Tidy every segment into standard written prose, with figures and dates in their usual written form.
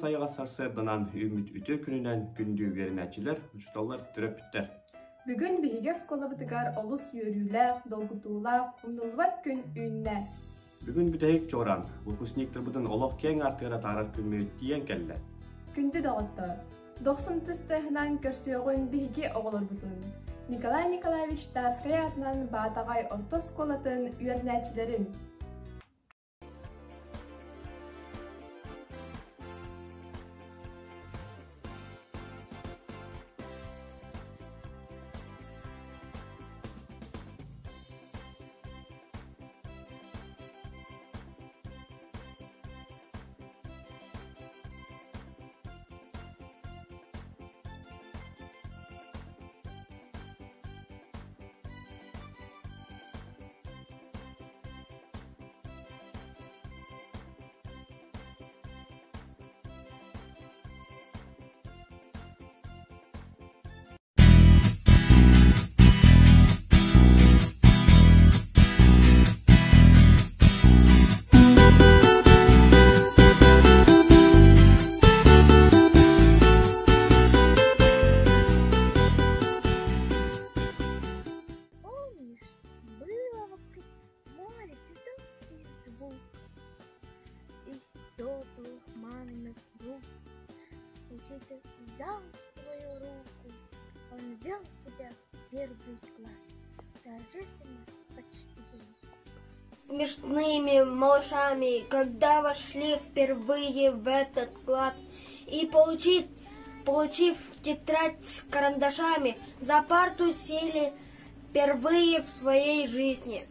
sayıға сарсырдынан үміт үтө күнінен күнді верінәчілер, ұчталар түріп біттер. Бүгін бігі скола бітігар олыс үйірілі, долгутулы, ұмнылват күн үйінне. Бүгін бүтәйік чоран, выпускниктер бұдың олық кен артыра тарар күнмі өттиен кәлі. Күнді дағытты. 90 тыстығынан көрсеуғын бігі оғылыр бұтын. Николай Николаевич Тарская атынан Батағай орта сколатын үйірнәчілерін. Из теплых маминых рук учитель взял твою руку, он вел тебя в первый класс, торжественно почтил. Смешными малышами, когда вошли впервые в этот класс и получив тетрадь с карандашами, за парту сели впервые в своей жизни.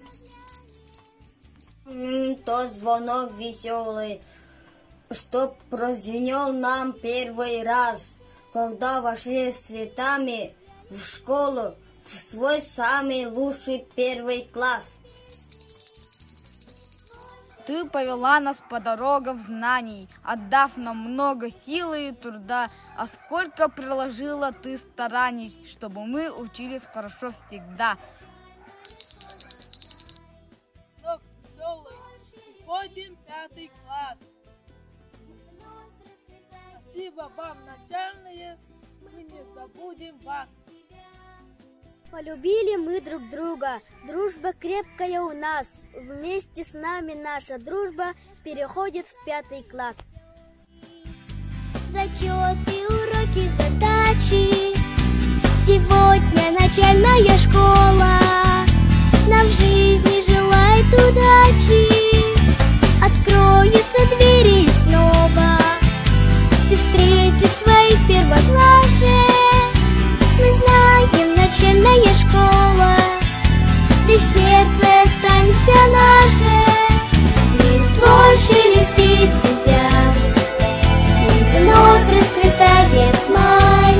Тот звонок веселый, что прозвенел нам первый раз, когда вошли с цветами в школу, в свой самый лучший первый класс. Ты повела нас по дорогам знаний, отдав нам много силы и труда, а сколько приложила ты стараний, чтобы мы учились хорошо всегда. Входим в 5 класс. Спасибо вам, начальные, мы не забудем вас. Полюбили мы друг друга, дружба крепкая у нас. Вместе с нами наша дружба переходит в 5 класс. Зачеты, уроки, задачи. Сегодня начальная школа нам в жизни желает удачи. Откроются двери и снова ты встретишь своих первоклашек. Мы знаем, начальная школа, ты в сердце останешься наше. Листвой шелестит сентябрь, и вновь расцветает май.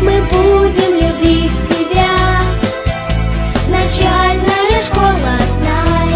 Мы будем любить тебя, начальная школа, знай.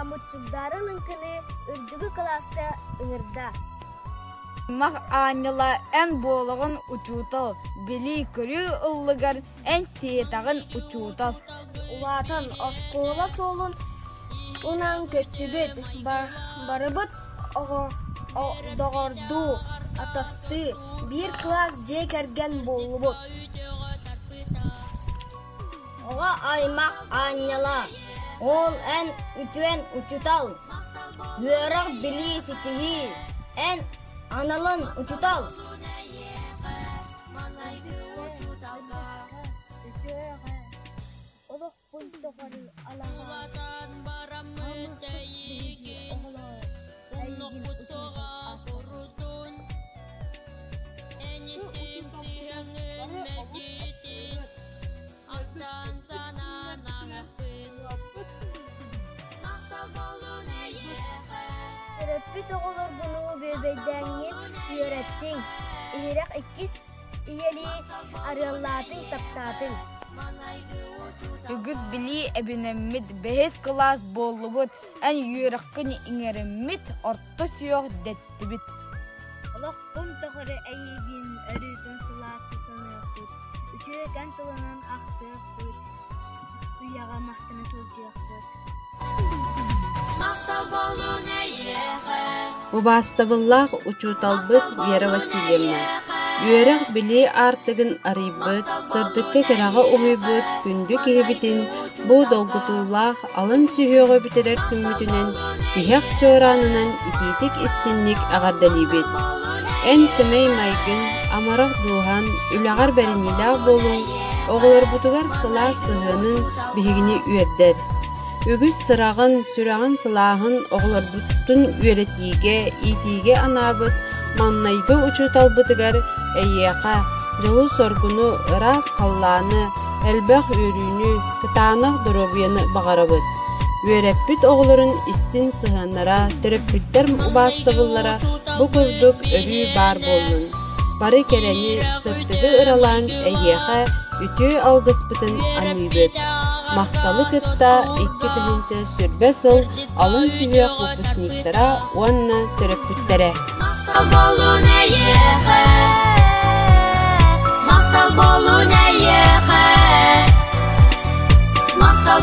Амутчугдары лынкыны үрдүгü класста ыңырда. Мах аньяла эн болығын учутал, били көрі ыллыгар эн сетағын учутал. Улатын оскола солун унан көттүбүт барыбыт догорду атасты бир класс же керген болубут. Ога аймак аньяла. Ол эн үтүен учутал. Бөрөк били ситиги. Эн аналын учутал. Терапит оғылыр бұны бөбейдәңен үйреттің. Үйрек иккіз иели арыллатын таптатын. Үгіт били әбінеммит бәхес класс болубут, ән үйреккін иңереммит орты сүйоқ дәттібіт. Олық бұм тұғыры әйегін өрігін сыласы санықпыт. Үшірген тылынан ақтықпыт. Үйяға мақтыны тұлжықпыт. Убастабыллах учуталбыт Вера Васильевна. Үйерек били артыгын арыйбыт, сырдыкка кераға уйбыт, күнді кehibitин, бу долгутуллах алын сүйеғі бітерер күммүтінен, ихек чоранынан ититик истинник ағардалибит. Эн семей майгын, амарақ духан, үлағар бәрінилақ болуң, оғылар бутугар сыла сығының бігігіне үйердер. Үгіз сырағын, сүрағын сылағын оғылар бұттын үйеретиге, итиге анабыт, маннайгы учуталбытыгар әйеқа, жылу соргуну, рас қалланы, әлбәқ өрүйіні, кытанақ дұробияны бағарабыт. Үйереппіт оғыларын истин сығанара, түріппіттер убастығылара бұ күрдік өрүй бар болын. Бары керені сыртығы ыралан әйеқа үті алғыспытын аныбыт. Мақталы кытта 2 тігінші сүрбе сыл алын сүйе құпысниктара уанна түріппіттері. Мақтал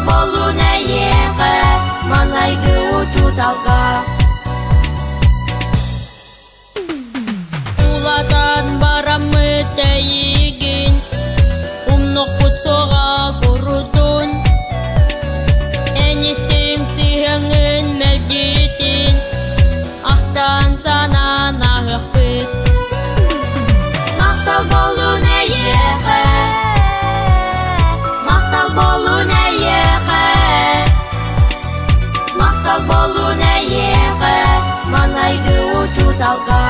болу нәйеқе, маңайды учуталға. Улатан барамы тәйігін, умнық құтсоға құрудын. Әнестің сүйіңін мәлгетін, ақтан санан ағық бұд. Мақтал болу нәйеқе, мақтал болу нәйеқе, маңайды учуталға.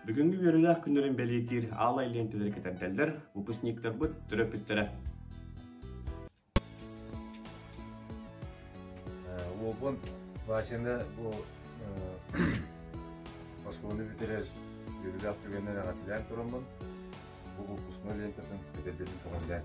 Бүгінгі берілі күндерін бәлетер ала ілентелер кетерделдер, выпускниктер бұд түрөпіттері. Обон başında bu Moskvalı bitirir yürüdü Afrika'ndan anlatılan durumun bu kusma lenteden bedellerin tamamlayan.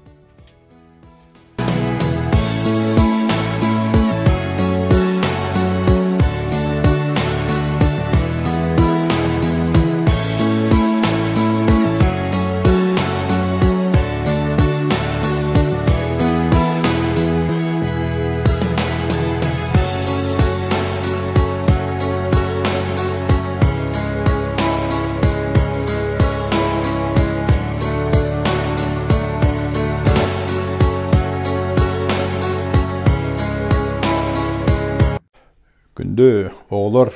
күндө оғылар,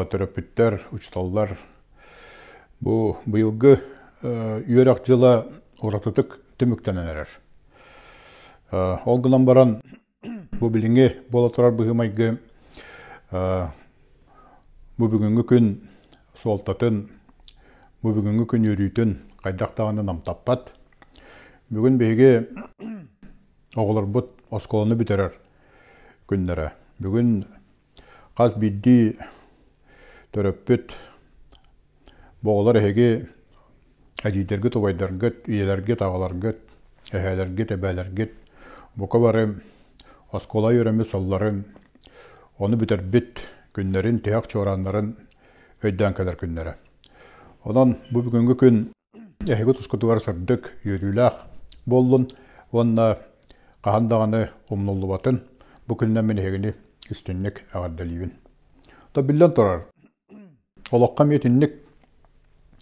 төрөппүттер, учталлар бу быйылгы үйөрак жыла уратытык түмүктенелер. Ол гынан баран бу билиңе бола турар быгымайгы бу бүгүнгү күн суолтатын, бу бүгүнгү күн үрүйтін кайдактаганы намтаппат. Бүгүн беге оғылар бұт осколаны битерер күннері. Бүгүн қаз бидди төрөппүт боғылар эһеге әжидерге тобайдаргыт, иелерге тағаларгыт, әһәлерге тәбәләргыт, бұқа бары оскола үйрәмі салларын, оны битербит күннерин, тияқ чоранларын өйден кәлер күннері. Онан бұл бүгінгі күн әһеге тұскутуғар сырдык үйрүләқ болдун, онна қағандағаны омнулу батын, бұл күннен мен әһегені істеннік ағардалибін. Та білден тұрар, олаққа метіннік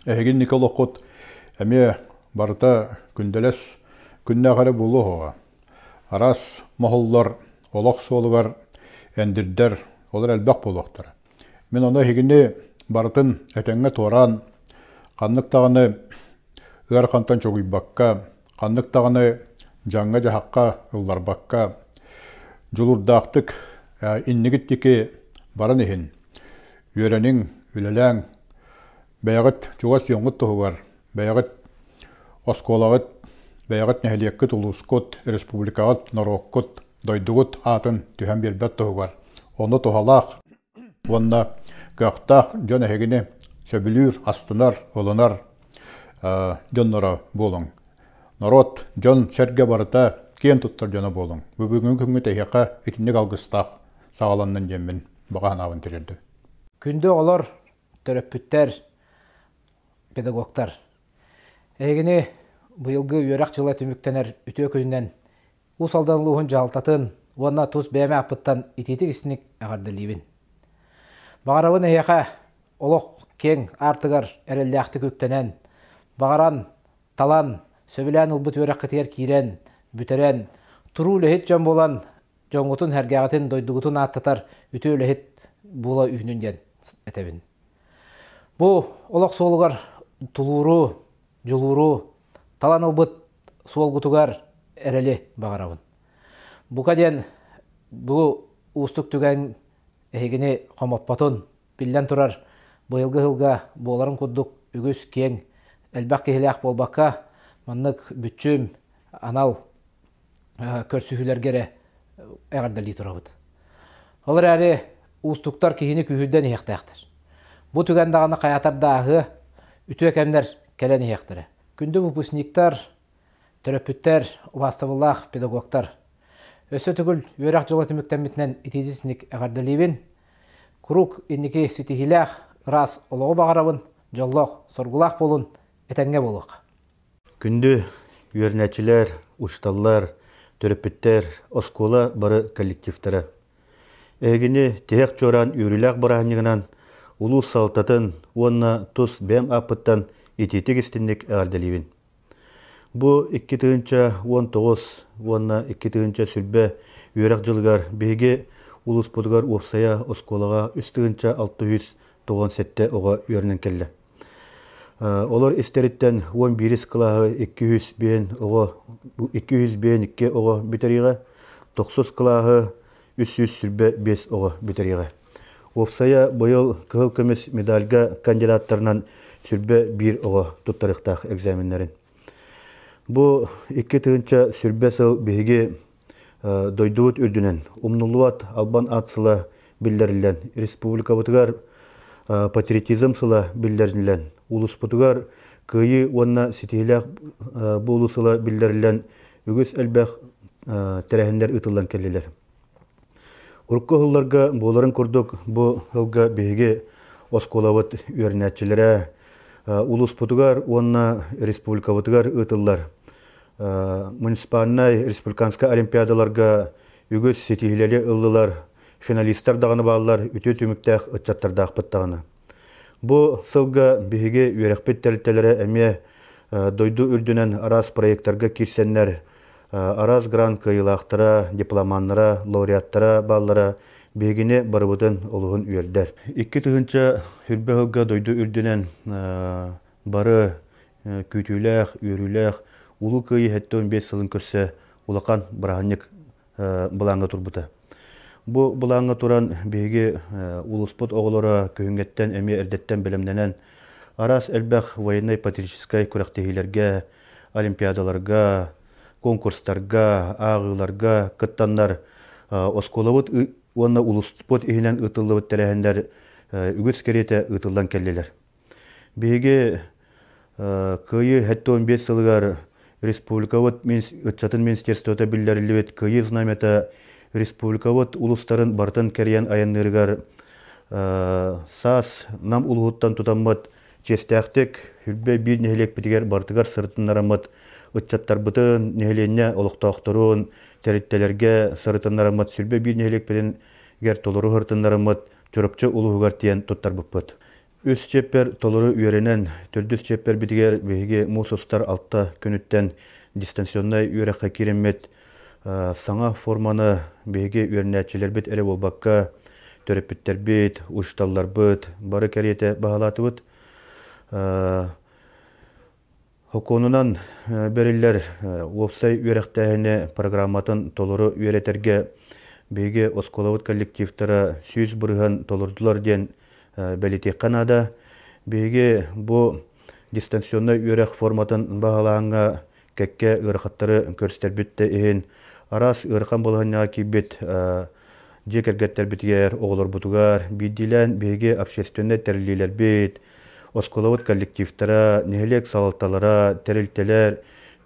әһеген ник олаққот әме барыта күнделес күнне ағары болу оға. Арас мағыллар, олақ солығар, әндірдер, олар әлбәқ болуқтар. Мен оны әһегені барытын әтәңе торан, қаннықтағаны ұғар қантан чоғыйбаққа, қаннықтағаны жаңға жағаққа ұлларбаққа, жолурдақтық иннігіттіке барын ехін. Үйеренің, үлеләң, бәйғыт чуғас yoңғыт тұғығар, бәйғыт осколағыт, бәйғыт нәхелиеккіт ұлысқыт, республикағыт, нороккыт, дойдығыт атын түхән бербәт тұғығар. Оны тұғалақ, онна ғақтақ жон әхегіне сөбілір, астынар, олынар жоннора болың. Народ жон сәрге барыта кен тұттар жона болың. Бүгін күнгі тәйеқа етіндік алғыстақ сағаланның жемін баған авын терерді. Күнді олар төрөппүттер, педагогтар. Әйгіне бұйылғы үйерақ жылы түміктенер үтө күнінен ұсалдан луғын жалтатын, онна тұз бәйме апыттан итетік ісінік ағардылейбін. Бағарауын әйеқа олық кен артығар әрелләқті көктенен, бағаран, талан, сөбілән ұлбыт үйерақ қытығар кейрен, бүтерен, тұру өліхет жон болан, жоңғытын әргағатын дойдығытын аттатар үтө өліхет бола үйінінден әтәбін. Бұ олақ солығар тұлуру, жылуру, талан ұлбыт суолғытығар әрелі бағарауын. Бұқа ден бұл ұстық түген әйгіне қомаппатын білден тұрар бұйылғы ғылға боларын құддық үгіз кен әлбәқ кехілі болбаққа маннық бүтчім анал көрсүхілергері әғардали тұрабыд. Олар әрі ұстықтар кейіні күйірден еқтаяқтыр. Бұ түгендағаны қаятардағы үті әкәмдер кәлен еқтірі. Күнді выпускниктар, төрөппүттер, убастабыллах, педагогтар. Өсі түгіл өйрақ жылы түміктен бітінен итезісінік әғардалибін. Күрук иннеки сетихилях рас олығы бағарабын, жоллық, соргулақ болын, әтәңге болық. Күнді үйернәчілер, ұшталлар, төрөппүттер, оскола бары коллективтары. Әгіне теғек жоран үйріләқ барағынығынан улу салтатын, онна тұс бәм апыттан итетік істінік әғардалибін. Бұ 2019, онна 2020 сүлбә үйрәк жылғар бейге улус бұдығар опсая осколаға 697 оға үйерінен келі. Олар істеріттен 11 қылағы 200 бен 2 оға бітеріға, 90 қылағы 300 сүлбә 5 оға бітеріға. Опсая бұйыл кығыл көмес медальға кандидаттарынан сүлбә 1 оға тұттарықтақ экзаменлерін. Бұ 2-тігінші сүрбе сыл бейге дойдуыт үрдінен, умнулуат албан атсыла білдерілен, республика бұтығар патриотизм сыла білдерілен, улус бұтығар күйі онна сетейләқ бұлу сыла білдерілен, үгіз әлбәқ тәрәхіндер ұтылан келелер. Ұрыққы ғылларға боларын көрдік, бұ ғылға бейге осколавыт үйернәтчілері, улус бұтығар онна республика бұтығар ұтылар. Муниципальный республиканска олимпиадаларға үгіз сетихилері ұлылар, финалистар дағаны балылар үте түміктәқ ұтчаттардақ бұттағаны. Бұ сылға бейге үйерекпет тәлітелері әме дойду үрдінен арас проекттарға кирсенлер арас грант кыйылақтара, дипломаннара, лауреаттара баллара бегине барыбытын олуғын үйердер. 2 тыгынча хүрбе хылга дойду үрдінен бары күтүләх, үрүләх, улу кыйы хәтті 15 сылын көрсе улақан бұрағанник бұлаңға турбыта. Бу бұлаңға туран беги улуспот оғылора күйінгеттен әме әрдеттен білімденен арас әлбәқ военной патриотическай күрәқтегілерге, олимпиадаларға, конкурстарға, ағыларға, кыттандар осколавыт онна улуспот ихинен ытыллыбыт тәрәхендер үгіс кереті ытылдан келлелер. Беги кыйы хәтті 15 сылығар республикавыт ұтчатын министерствота білдерілівет кыйы знамета республикавыт улустарын бартын кәриян аяннырығар сас нам улуғыттан тұтаммат честяқтек хүрбе бір нехелек бітігер бартығар сыртыннарамат ұтчаттар бұтын нехеленне олықтақтырын тәріттелерге сыртыннарамат сүрбе бір нехелек бітін гер толыру хыртыннарамат жұрыпчы улуғығар тиен тұттар бұппыт. Үс чеппер толыру үйерінен түрдіс чеппер бітігер бейге мұсыстар алтта күніттен дистанционнай үйераққа керемет саңа форманы бейге үйерінәтчілер бет әрі болбаққа төреппеттер бет, ұшталлар бет, бары кәреті бағалаты бет. Хоконунан берілер опсай үйерақтайыны программатын толыру үйеретерге бейге осколавыт коллективтара сүйіз бұрыған толырдылар ден бәлеті қанада. Бейге бұ дистанционны үйереқ форматын бағалағанға кәкке ұрқаттары көрістер бітті ең. Арас ұрқан болғанға кейбет жекергеттер бітігер, оғылар бұтығар, бейділен бейге общественный тәрілелер бет, осколавыт коллективтара, нехелек салатталара, тәрілтелер,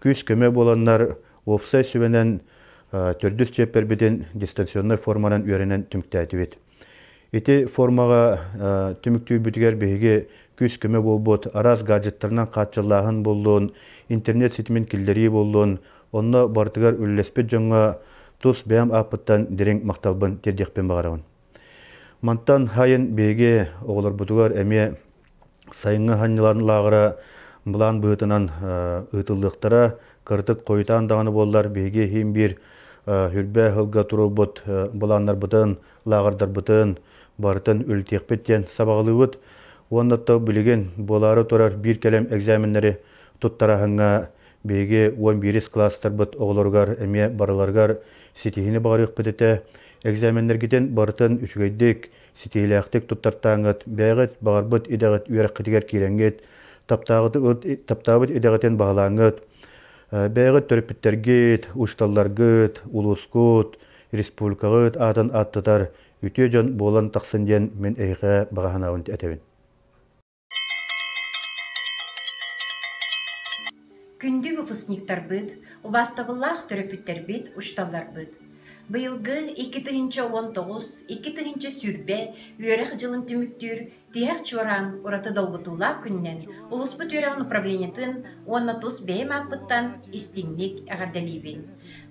күз көме боланлар опсай сөбенен түрдіс чеппер бетін дистанционный форманан үйерінен түміктәті бет. Эти формаға түміктүй бітігер бейге күз көме болбот, арас гаджеттарынан қатчылағын болуын, интернет сетімен келдері болуын, онна бартығар үллеспет жоңға тус бәм апыттан дерен мақталбын тердекпен бағарауын. Мантан хайын бейге оғылар бұтығар әме сайыңы ханныларын лағыра бұлан бұғытынан ұтылдықтара кыртық қойытан дағаны болдар бейге хем бір хүрбә хылға тұру бұт бұланлар бұтын, лағырдар бұтын, бартын үлтекпеттен сабағылы бұт. Оннатта білеген болары тұрар бір кәлем экзаменлері тұттарағыңа бейге 11 кластар бұт оғыларғар әме барыларғар сетихini бағарық бітеті. Экзаменлер кетен бартын үшігейдік, сетихиләқтік тұттартаңыт, бәғыт бағар бұт едағыт үйерек қытігер керенгет, таптағыт едағытен бағалаңыт, бәғыт төріппеттергет, ұшталларгыт, улускут, республикағыт атын аттытар, үте жон болан тақсын ден мен әйға бағанауын әтевін. Күнді выпускниктар бұд, ұбастабыллақ төріппеттер бұд, ұшталлар бұд. Быйылгы 2019, 2020 сүрбе үйерек жылын түміктүр, тияқ чуаран ураты долгутулақ күннен, улуспыт үйерегін управлениятын, онна тус бәйім апыттан истинник әғарделейбін.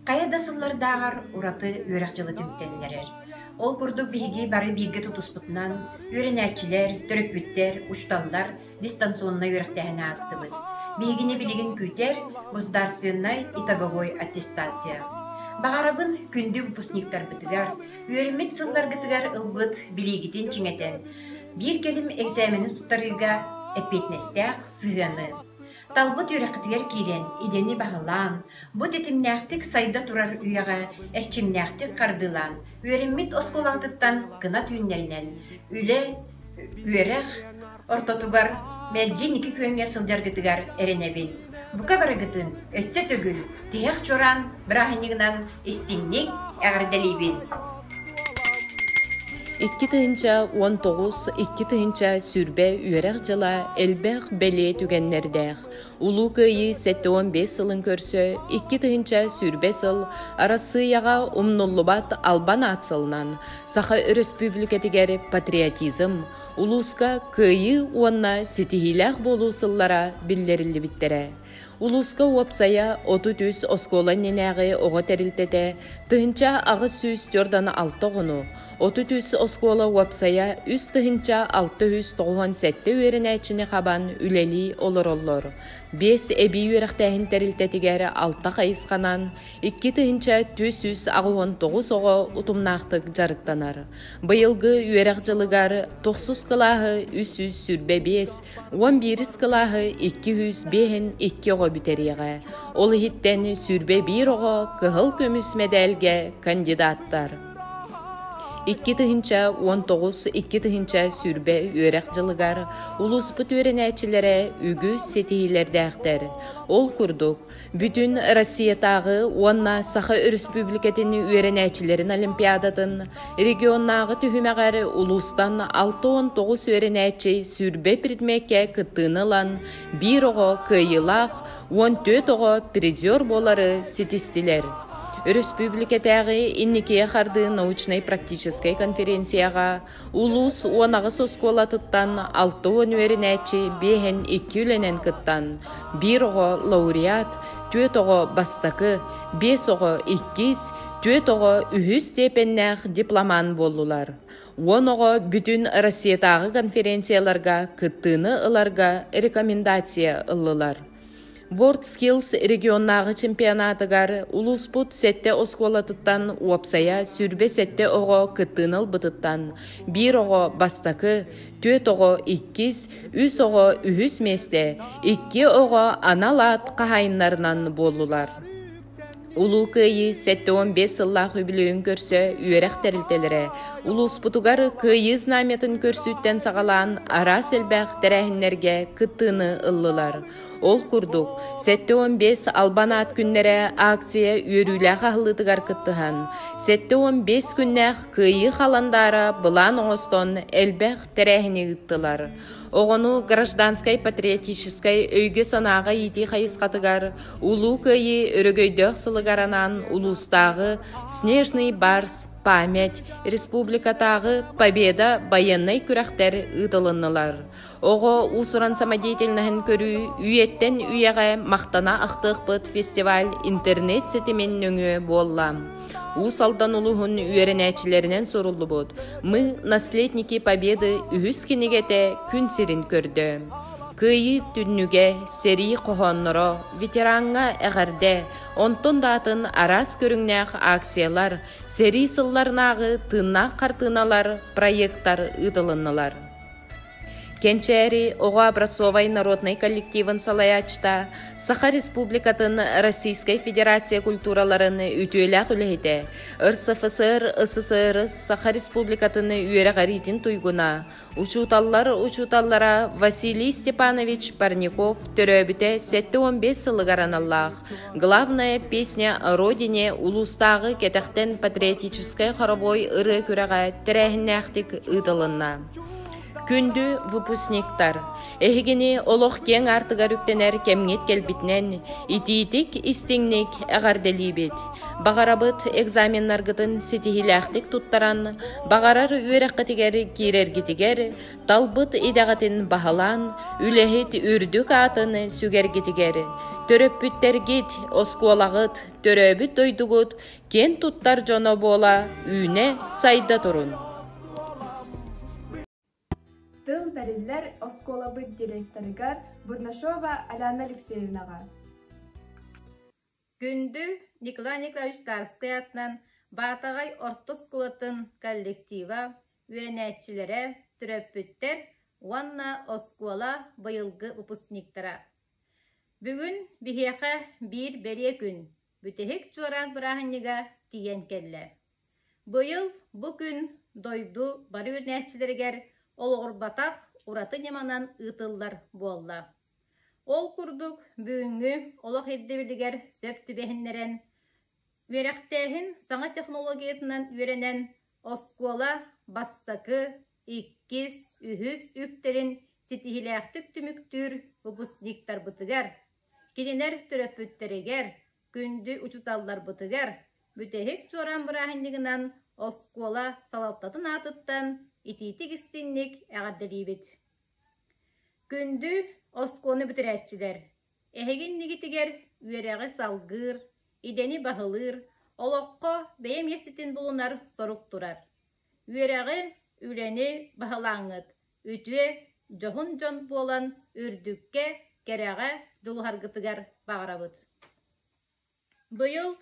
Қая дасыллардағар ураты үйерек жылы түміктенлерер. Ол күрдік бігі бары бірге тұтуспытынан, үйеренәтчілер, төріппіттер, ұшталлар дистанционна үйеректәхіне астыбыд. Бігіне білеген күйтер государственной итоговой аттестация. Бағарабын күнді выпускниктар бітігар, үйерімет сыллар гітігар ылбыт білегітен чіңетен. Bir келім экзамені тұттарыға әпетнестәқ сығаны. Талбыт үйрәқітігер кейлен, идені бағылан, бұд етімнәқтік сайда тұрар үйаға әшчімнәқтік қардылан, үйерімет осколағдықтан қына түйінлерінен, үлі үйерақ ортотугар мәлжен екі көнге сылдар гітігар әренебін. Бұқа барығытын өссе төгіл, тияқ чоран бірағынығынан істіңнік әғірделейбін. 2019 сүрбе үйерек жыла әлбәқ бәле түгеннердәқ. Улу күйі 7-15 сылын көрсі, 20 сүрбе сыл арасы яға умнуллубат албан атсылынан. Саха республикатигер патриотизм, улуска күйі уанна сетихиләқ болу сыллара білдерілі біттере. Улуска уапсая 30 оскола ненәғі оға тәрілтеті, тыынча ағыз сөз түрданы алты ғыну. 33 oskola websaya üs tıhınca 697 öğrenäçini haban üleli olor. 5 ebi üyerektähin teriltetigeri 6 kayıskanan, 2 tıhınca 469 oğu utumnaqtık jarıktanar. Bayılgı üyerekçılıgar 90 kılahı 300 sürbe 5, 11 kılahı 205'in 2 oğu büteriğe. Olu hitten sürbe 1 oğu kıhıl kömüs medelge kandidattar. 2 tıhınca 19, 2 tıhınca sürbe üyerekçılıgar, ulusput öğrenäçilere ügü setihilerdähter. Ol kurduk, bütün Rossiyatağı onna Saha Respublikatini öğrenäçilerin olimpiadatın, regionnağı tühümeğer ulustan 6-19 öğrenäçi sürbe predmeke kıttığınılan 1 oğu kıyılaq, 14 oğu prizör boları setistiler. Республикатағы иннекея қарды научной-практической конференцияға улус уанағыс осколатыттан 6 өнерінәчі 5-2 үленен кыттан, 1 оғы лауреат, 4 оғы бастакы, 5 оғы 2, 4 оғы үхі степеннәқ дипломан болулар. 10 оғы бүтін Россиятағы конференцияларға кыттыны ыларға рекомендация ылылар. World Skills регионнағы чемпионатыгар улуспут сетте осколатыттан уапсая сүрбе сетте оғы кыттыныл бытыттан 1 оғы бастакы, 4 оғы 2, 3 оғы үхіс месте, 2 оғы аналат қағайынларынан болулар. Улу кыйы 7-15 ыллах үбілуін көрсө үйерек тәрілтелері. Улуспутугар кыйы знаметін көрсүттен сағалан ара селбәқ тәрәхінлерге кыттыны ыллылар. Ол курдук 7-15 албанат күннері акция үйерүлі қағылытыгар кыттыған. 7-15 күннәқ кыйы қаландары бұлан оңыстон әлбәқ тәрәхіні ыттылар. Оғыну гражданской патриотической өйге санаға еті қайысқатыгар, улу күйі өрігөйдөк сылыгаранан улустағы Снежный барс, память, республикатағы победа баяннай күрәқтер ыдылынылар. Оғы усуран самодеятельнігін көрі үйеттен үйеға мақтана ақтық бұд фестиваль интернет сетімен нөңі боллам. Усалдан улуғын үйеренәчілерінен сорулы бұд. Мы, наследники победы, үхіс кенегете күн сирин көрді. Кыйы түннүге, сери қоғонныры, ветеранға әғірде, онтон датын арас көріңнәқ акциялар, сери сылларнағы тыннақ қартыналар, проекттар ыдылынылар. Кенчери Ого образцовой народной коллективын салаячта Саха Республикатын Российской Федерация культураларын үтөйләк үләйді. РСФСР, СССР, Саха Республикатын үйерәғаритін туйгуна. Учуталлара Василий Степанович Парников төрөбіте 7-15 сылыгараналлах. Главная песня о родине улустағы кетақтен патриотической хоровой ыры күрәға тәрәхіннәқтік ыдылынна. Күнді выпускниктар. Эхигини олох кен артыгар үктенер кемгет келбитнен, итиитик истиңник әғарделибет. Бағарабыт экзаменнаргытын сетихиләқтік туттаран, бағарар үйрәққытигер кирергетигер, талбыт идағатын бағалан, үләхет үрдік атын сүгергетигер. Төрөппүттергет, оскуалағыт, төрөбіт дойдугут, кен туттар жоно бола, үйне сайда турун. Тыл бәрелләр осколабы директорыгар Бурнашова Аляна Алексеевнаға. Күнді Николай Николаевич Тарский атынан Батағай Ортос Скулатын коллектива үйренәтчілері түрөппүттер Уанна Оскола байылғы выпускниктара. Бүгін бихеқа бір бере күн бүтехек чуаран бірағынеға тиен келі. Бұйыл бұл күн дойду бары үйренәтчілергер Олғыр батақ ураты неманан ұтылдар болла. Ол күрдік бүгінгі олық еддебілігер сөп түбехінлерін, веректәхін саңа технологиятынан үйренен оскола бастакы 2-3 үктерін сетихиләқтік түміктүр выпускниктар бұтыгар, кененер түрөппүттерігер, күнді учуталлар бұтыгар, бүтехек чоран бұрахындығынан оскола салалтатын атыттан ититик истинник әғадделибет. Күнді осконы бүтірәсчілер. Әхеген негетігер үйерәғі салғыр, идені бағылыр, олыққа бәйім естетін болунар сорук турар. Üreği üleni bahalаңыт. Ütüe johun jon bolan ürdükке kereğe dulhargıtıgar bağırabıt. Bıyıl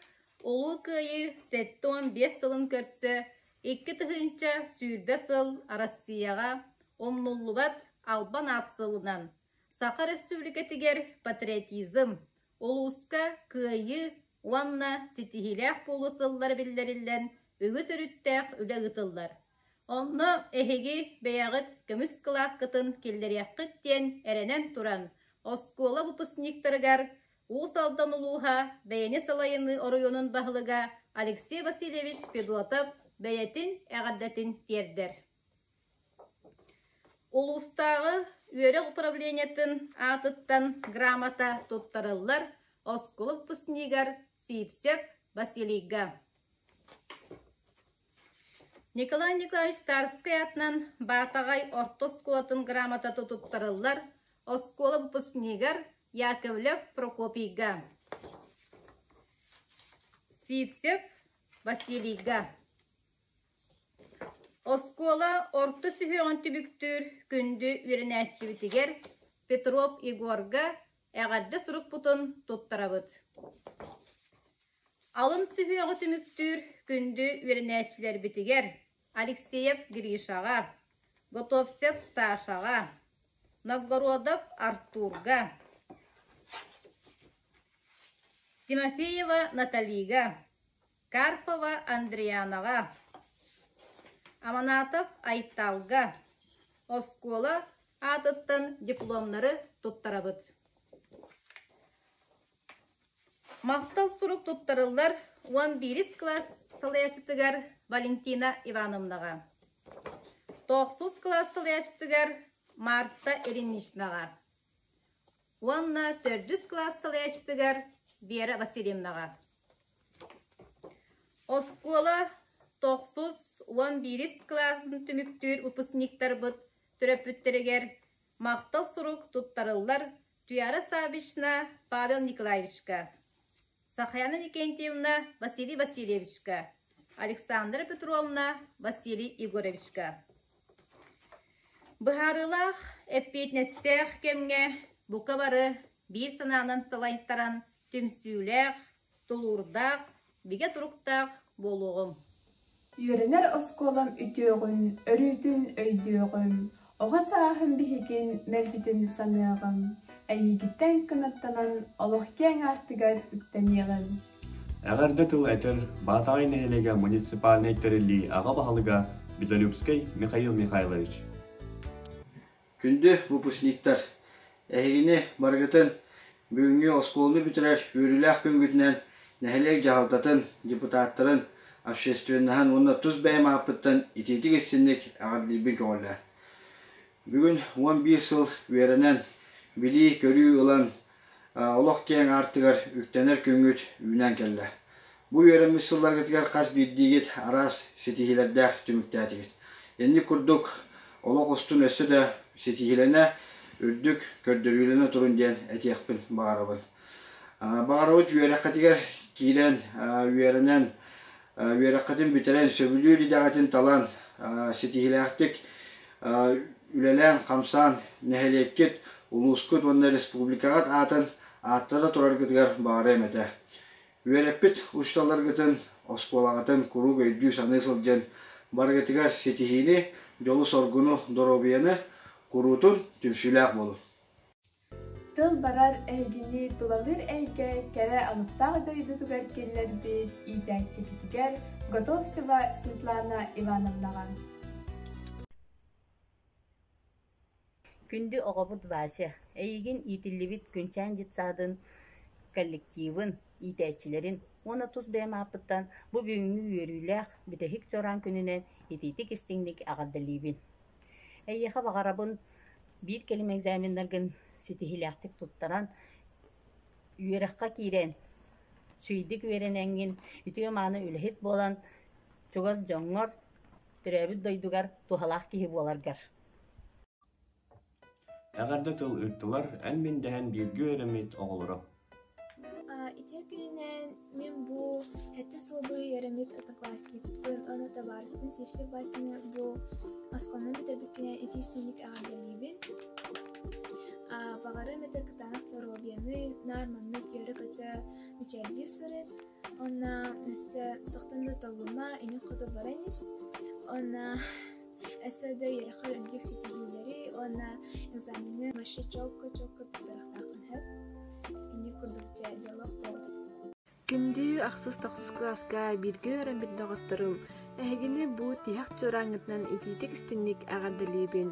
olu kıyı 7-15 sılın körsü 2 tıhınca sürbe sıl Arassiyaga omnullubat Alban atsılınan Sakar Respublikatiger patriotizm oluska kıyı Wanna sitihilek bolu sıllar billerillen ögüs örüttek üle gıtıllar. Onu ehegi beyagıt kömüs kılak kıtın killeriyakıt diyen erenen turan oskola выпускниктарыгар Уусалдан улууха бәйәне салайыны оройонун баһылыга Алексей Васильевич Федотов бәйәтин әғаддәтин тердер. Улустағы үері управлениятын атыттан грамота туттарылар осколы выпускнигар Сивсев Василийга. Николай Николаевич Старский атынан Батагай ортосколатын грамота туттарылар осколы выпускнигар Яковлев Прокопийга. Сивсев Василийга. Оскола орты sühüğün tübüktür kündü ürünäççi bitiger Petrov Igorga ägärde surup butun tuttarabıt. Alın sühüğü tümüktür kündü ürünäççiler bitiger Alekseyev Grishaga, Gotovsev Sashaga, Novgorodov Arturga, Тимофеева Наталига, Карпова Андрианаға, Аманатов Айталга, Оскола атыттан дипломнары туттарабыт. Мақтал сурук туттарылар 11 класс сылаячытыгар Валентина Ивановнаға, 9 класс сылаячытыгар Марта Ильиничнаға, 4 класс сылаячытыгар Вера Васильевнаға. Оскола 9-11 классын түміктір выпускниктар бұд түрөпүттерігер мақтал сурук туттарылар Туяра Савична Павел Николаевичка, Сахаяна Никентьевна Василий Васильевичка, Александра Петровна Василий Егоровичка. Бұхарылақ эппетнестех кемге бұқа бары бір сананын салайттаран түмсүйләк, тулурдақ, биге туруктақ болуғым. Юренер осколам үтөғін, өрүтін өйдөғім, оға сағахын бігеген мәлжетін санығым, әйігіттен күнаттанан олықкен артыгар үттенеғім. Әғәрді тыл әтір Батағай нәхелеге муниципалны әйттерілі аға бағалыға Белолюбский Михаил Михайлович. Күнді выпускниктар, әйгіне барғытын бүгінгі осколны бүтірер өріләк күнгітінен нәхелек жағалтатын депутаттарын общественнахан онна тұз бәйім апыттан итетік істенік ағадылбен көңілі. Бүгін 11 сыл веренен білі көрі ұлан олық кен артығар үктенер күнгіт үйнен келі. Бұл вереміз сыллар кетігер қас бірдегет арас сетихилердәк түміктәтігет. Енді күрдік олық ұстын өсі де сетихилене үрдік көрдіргіліні тұрын ден әтеқпін бағарабын. Бағарабыт үйерақатығар кейлен үйерінен үйерақатын бітерен сөбілі дағатын талан сетихиләқтік үлелен қамсан нәхелеккет ұлысқыт онна республикағат атын аттара тұрарғытығар бағары әмәті. Үйереппіт ұшталарғытын осполағатын күру өйді санысыл ден барғытығар сетихini жолы соргуну доробияны Kurutun tümsülək bolu. Tıl barar əygini tulalır əygə kərə alıptaq döyді tügər kellər bir idəkçi bitiger Gotovseva Svetlana Ivanovnaға. Күнді оғабыд басы, әйгін итілібіт күнчән житсадың коллективын, идәкчілерін, оны тұз бәйім апыттан бұ бүгінгі өріләқ бітәхік соран күнінен итетік істіңдік ағаддалибін. Әйеха бағарабын бір келім экзамендерген сетихиләқтік тұттаран үйераққа кейрен, сүйдік веренәңген үтіге маны үліхет болан чугаз жоңғыр түрәбіт дойдугар тухалақ кейі боларгар. Әғарды тыл үрттілар әлмен дәһән біргі өремет оғылыры. Итер күнінен мен бұл әтті сылбы еремет атаклассник бұн оны табарыспын севсе басыны бұл асконын бітербіткіне етестенік ағадалейбін. Бағары мәті қытанық боробияны нарманны көрі көті мүчәрді сырын. Она нәсі тұқтынды толума әне құды бараныз. Она әсәді ерақыр үндік сетігілері. Она экзамені машы чоқы тұтырақтақын хэп. Әне күрдікчә диалог болды. Күнді ақсыз тақсыз класска бірге өрен бір доғыттырым. Әгені бұл тияқ чораңытнан ететік істіннік ағадалейбін.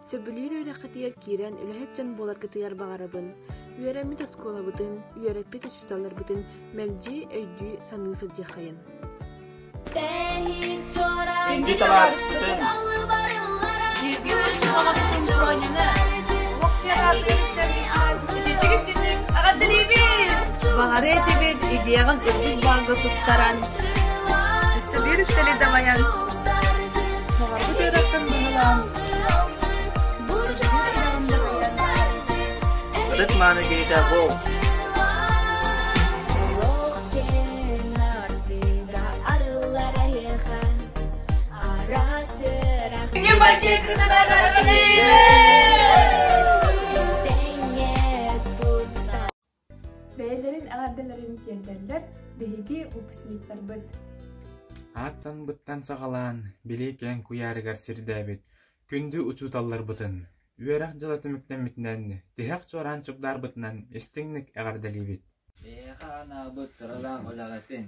Сөбілер өрәқытияр кирен үләхет жан болар кытыяр бағарабын. Үйәрәмет оскола бұтын, үйәрәпет ұшыталар бұтын, мәлже өйді саныңсыл жақайын. Күнді талар бұтын. Бірге өрәқытын бұрғанені. Бағары әтебет идеяғын үрдік бағы тұттаран. Үстілер үстілі дамаян. Бағарғы дөрәқтен бұғылан. Рытманы кейті бұл. Бәйлерін ағардыларын тендерлер бейгі ұпысниктар бұд. Аттан бұттан сағалан, білейкен куярыгар сирдәбет, күнді ұчуталар бұтын. Үйерақ жылаты мүктәмітінен, тихақ чоран чуқдар бұтынан істіңнік ағардалибет. Бейеқа ана бұт сыралан олағатын,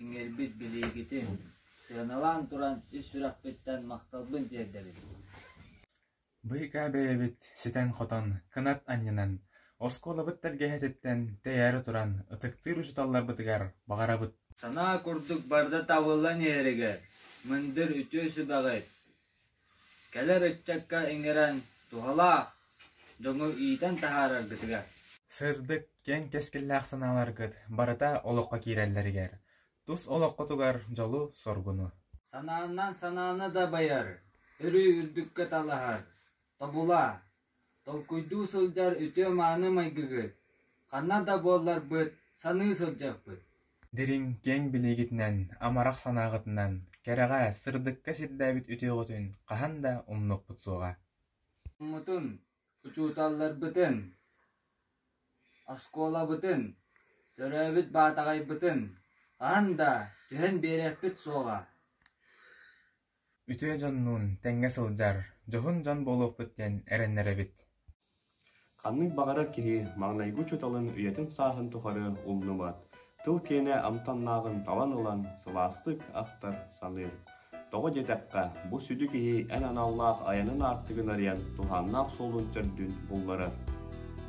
иңербет білейгетін, сығыналан туран үш сұрақ беттен мақталбын дердерін. Бұйқа бәйебет, сетен қотон, кынат аннынан, оскола бұттарге әтеттен, тәйәрі туран, ұтықтыр ұшыталар бұтығар, бағара бұт. Сана күрдік барды тавылан ерігі, мүндір үтөсі бағыт. Кәлер үтчакка иңерен, тухалақ, жоңы ийтен тахарар гытыгар. Сырдык кен кескілләқ саналар гыт, барыта олыққа кирәлләргер. Тус олыққа тугар жолу соргуну. Санааннан санааны да байар, үрі үрдікке талахар. Табула, толкуйду сылжар үтө мааны майгыгы. Қанна да боллар бұд, саны сылжақ бұд. Дирин кен білегітінен, амарақ санағытынан, кәраға сырдыкка сирдәбит үтө ғытын, қахан да умнық бұтсуға. Мұтын, ұчуталлар бұтын, аскола бұтын, төрәбіт батағай бұтын, қахан да түхен береппіт соға. Үтө жоннун тәңге сылжар, жоғын жон болуқ бүттен әреннері бит. Қанның бағарар кеге мағнайгу чуталын үйетін сағын тұқары ұлны бат. Тыл кене амтаннағын талан ылан сыластык ақтар саныр. Тоғы жетәққа бұл сүді кеге ән анаулақ аянын арттығын ариян туханнақ солын түрдін бұллары.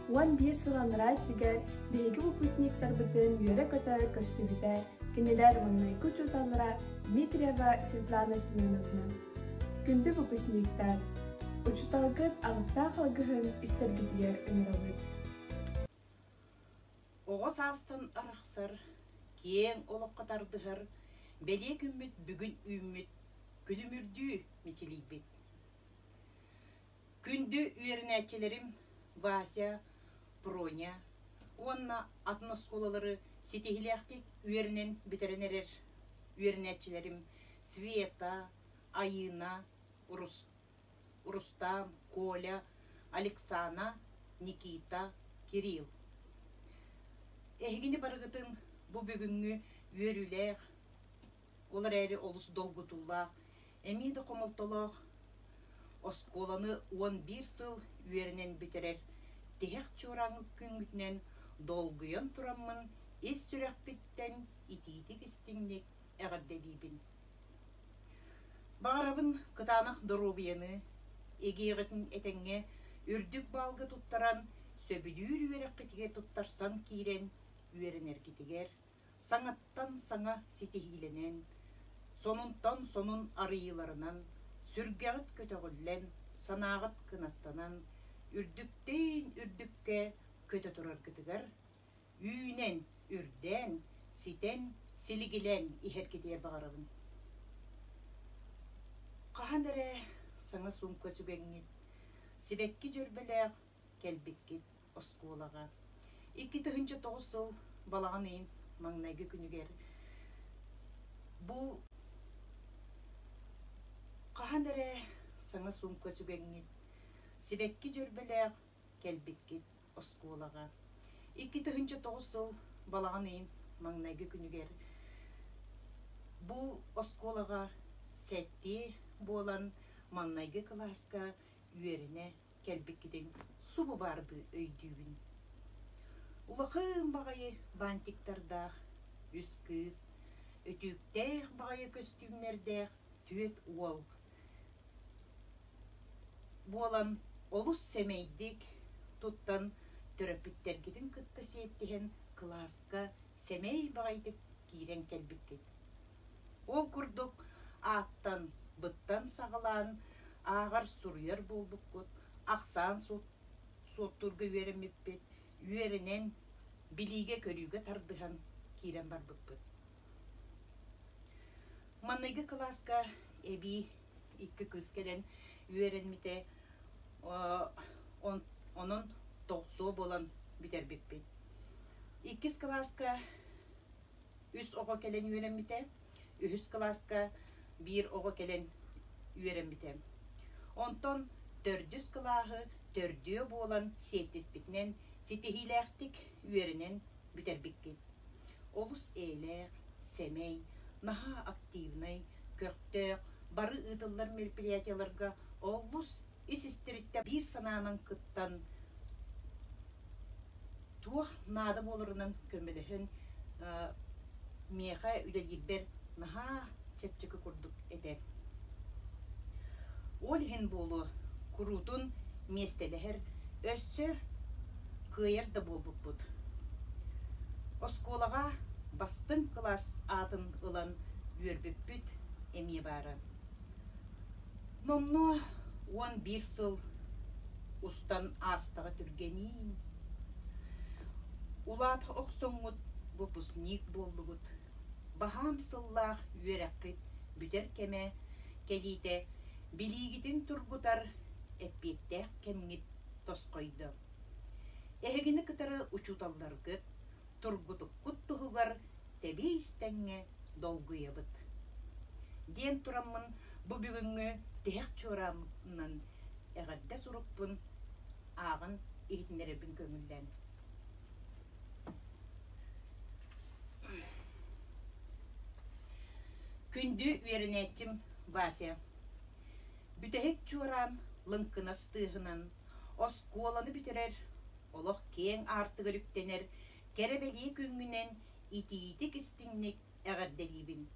11 сыланырай тігер бейгі выпускниктар бұтын үйері көті көрсібіді. Кенелер маңнайгу чуталыра Дмитриева Светлана Семеновна. Күнді выпускниктар. Учуталгыт ағытта қалғығын істергідер өмірі. Оғыз астын ырықсыр, кең олық қатардығыр, бәле күмміт бүгін үйміт, күлімірді метелейбет. Күнді үйерінәтчелерім Вася, Проня, онна атын осколалары сетегіліяқтек үйерінен бітерінерер. Үйерінәтчелерім Света, Айына, Рустам, Коля, Алексана, Никита, Кирилл. Эхгини барыгытын бу бүгүнгү үйөрүлээх, олар әрі олус долгутуллаах, эмиді комолтолоох, осколаны 11 сыл үйерінен бітерер, тегек чораңы күнгүтнен долгуйон тураммын, ес сүрәк биттен ититик истиңнек әғарделейбін. Бағарабын кытанық дорубияны, егеғетін этеңе үрдік балғы туттаран, сөбілүр үйерек кетіге туттарсан кейрен, үйерінер кетігер, саңаттан саңа сетегиленен, сонунтан сонун арыйларынан, сүргәғыт көтөғіллен, санағыт кынаттанан, үрдіктен үрдікке көтө тұрар кетігер, үйінен, үрден, ситен, селигилен ихер кетігер бағарабын. Қахан әрі саңа сумка сүгәңет, себекки жүрбеләғ, кәлбеккет осколаға. 2009 сыл балағанын маңнайгы күнігер. Бу қахан әрі саңа сумка сүгеңнет. Сибекки жүрбелег келбиккит осколага. 2009 жыл балағанын маңнайгы күнігер. Бу осколага сәтті болан маңнайгы класска үйеріне келбиккитин субу барды өйдүүбүн. Улақын бағайы бантиктардақ, үс кыз, өтүктех бағайы көстүмнердех түйет уол. Болан олус семейдик туттан төрөпүттергидин кытта сиеттеген класска семей бағайдык кирен келбиккит. Ол курдук аттан быттан сағалан ағар суруяр болбуккут, ақсан соттурга үйеремеппет, үйерінен билиге көрүүгө тардыхан кирен бар быкпыт. Манныгы класска эби 2 кыз келен үйеренмите онун 9 болан битербеппет. 2 класска 3 ого келен үйеренмите, 3 класска 1 ого келен үйеренмите. Онтон 4 клаһы 4 болан сеттиспитнен ситихилэхтик үйерінен бүтербиккет. Олус эйлэх, семей, наха активный, көктөк, бары ытыллар мероприятияларга олус исистеритте bir сананын кыттан туох нады болырынан көмелехін меха үлелибер наха чепчекі курдук эте. Ол хен болу курутун местелехер өссө кыйырды болбуппут. Осколага бастын класс атын ылан үйербеппүт эми бары. Номно 11 сыл устан астага түргенин. Улат оксоңут выпускник болдугут. Бахам сыллах үйереккит бүтер кеме келите билигитин тургутар эппеттех кемгит тоскойду. Эхегини кытары учуталларгыт тургутуккут туһугар тебейстеңе долгуябыт. Ден тураммын бу бүгүнгү тех чорамнан эгадда сурукпун агын ихтинеребин көңүлден. Күндү үйеренетчим Вася. Бүтехек чорам лынкынастыгынан осколаны битерер, олох кең артыгы үктенер, керебели күнгүнен итиитик истиңник эгерделибин.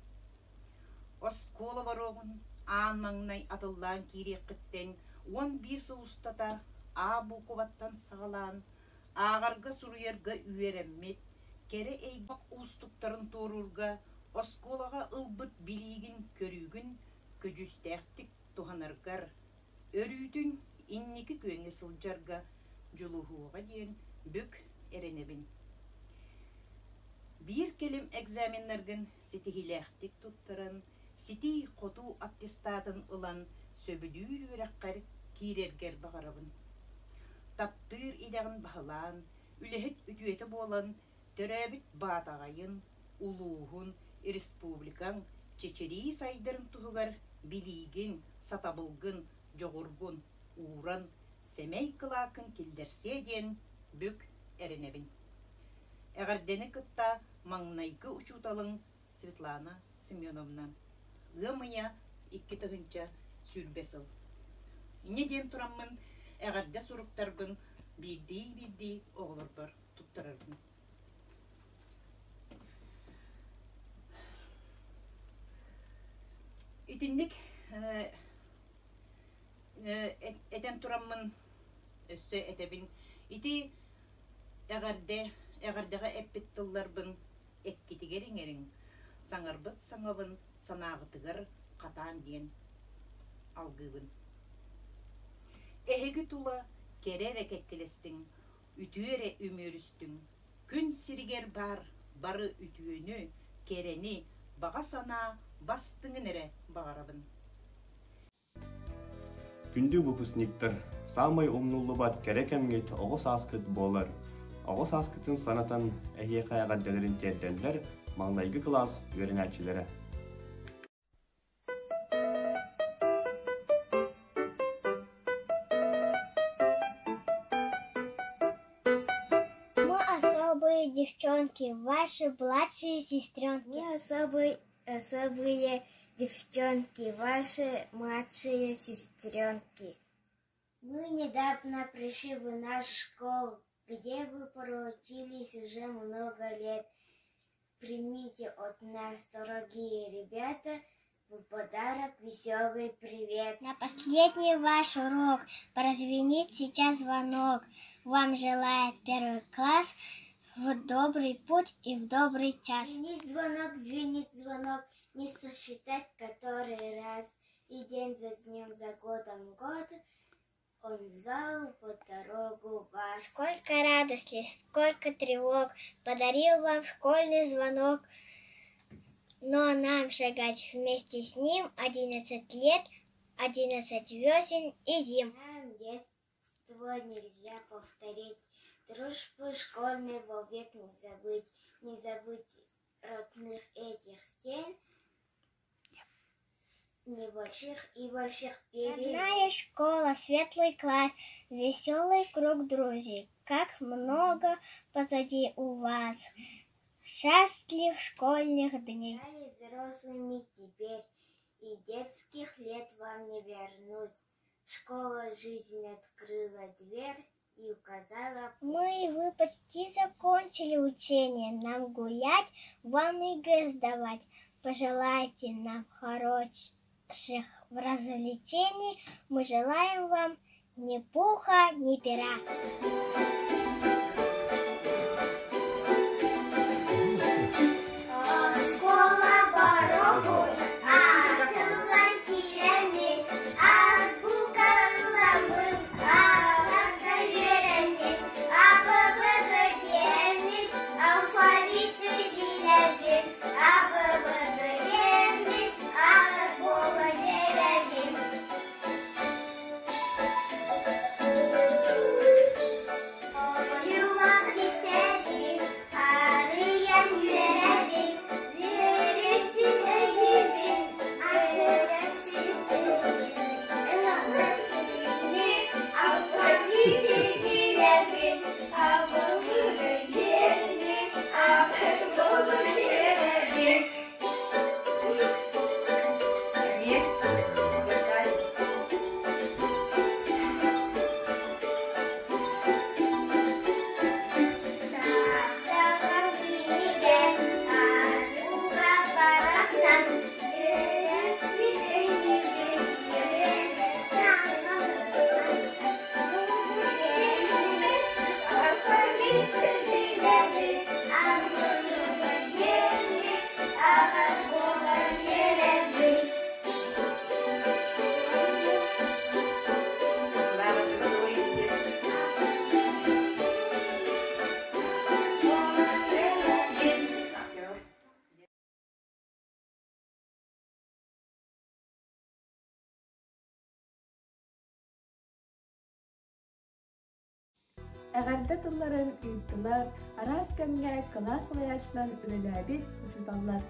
Оскола барогун аан маңнай атыллан киреккиттен 11 сылустата абу кубаттан сагалан, агарга суруерга үйереммет, кере эйбак устуктарын торурга, осколага ылбыт билигин көрүүгүн көжүстээхтик туханаргар, өрүүдүн инники көңе сылжарга жулухууга диен бүк эренебин. Bir келим экзаменнерген ситихилэхтик туттарын, сити коту аттестатын ылан сөбүдүүр үрәккар кирергер бағарабын. Таптыр идегін бағылан, үлехет үтүеті болан, төрәбіт батағайын, улуғын, республикан, чечери сайдырын туғығар, билигин, сатабылгын, жоғыргын, уран, семей кылакын келдерсе ден бүк эренебин. Эгердени кытта маңнайгы учуталың Светлана Семеновна. Гымыя 2 тыгынча сүрбесыл. Ине ден тураммын эгерде суруктарбын бирди оғылырбар туттарарбын. Итинник этен тураммын өссө этебин. Ити эгердеге эппеттылларбын эккитигериңерин, саңарбыт саңабын санағытыгар қатан ден алгыбын. Эхеги тула керере кеккелестің, үтүере өмөрүстің, күн сиригер бары үтүөнү, керени, баға сана бастыңын эре бағарабын. Күнді выпускниктар самай умнуллубат керекемгет оғыс аскыт болар. Оғыз аскытын санатан әйеқай ағаддаларын терденлер маңнайгы класс үйренәтчілері. Мы особые девчонки, ваши младшие сестренки. Мы особые девчонки, ваши младшие сестренки. Мы недавно пришли в нашу школу, где вы проучились уже много лет. Примите от нас, дорогие ребята, в подарок веселый привет. На последний ваш урок прозвенит сейчас звонок. Вам желает первый класс в добрый путь и в добрый час. Звенит звонок, не сосчитать который раз. И день за днем, за годом год, он звал по дорогу вас. Сколько радости, сколько тревог подарил вам школьный звонок. Но нам шагать вместе с ним 11 лет, 11 весен и зим. Нам детство нельзя повторить, дружбу школьной вовек не забыть родных этих стен, небольших и больших перемен. Родная школа, светлый класс, веселый круг друзей, как много позади у вас. Счастлив школьных дней. Взрослыми теперь, и детских лет вам не вернуть. Школа жизнь открыла дверь и указала. Мы и вы почти закончили учение. Нам гулять, вам ЕГЭ сдавать. Пожелайте нам хороших развлечений. Мы желаем вам ни пуха, ни пера. Әгәрдә тылларын ыйттылар, арас кәмгә класс лаячнан үлеләбит учуталлар.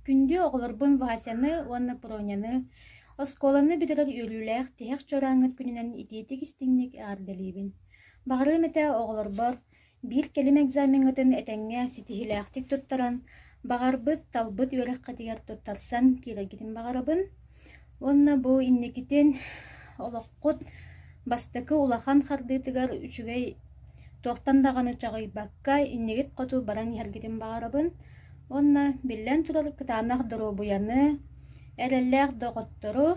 Күнде оғылырбын Васяны, онны Проняны, осколаны бітірір өріләқ тәйік чораңыт күнінен итетік істіңнік әғарделейбін. Бағыры мәтә оғылырбар, бір келім экзамеңітін әтәңге сетихиләқтік тұттаран, бағарбыт талбыт өрек қатығар тұттарсан керегетін бағарыбын. Онны бұ иннекетін олаққыт бастықы улахан қардытығар үшігей тоқтандағаны чағый баққа иннегет қоту баран ергетін бағарыбын. Онна билен турар кытанах дыру буяны, әрелләк доғыттыру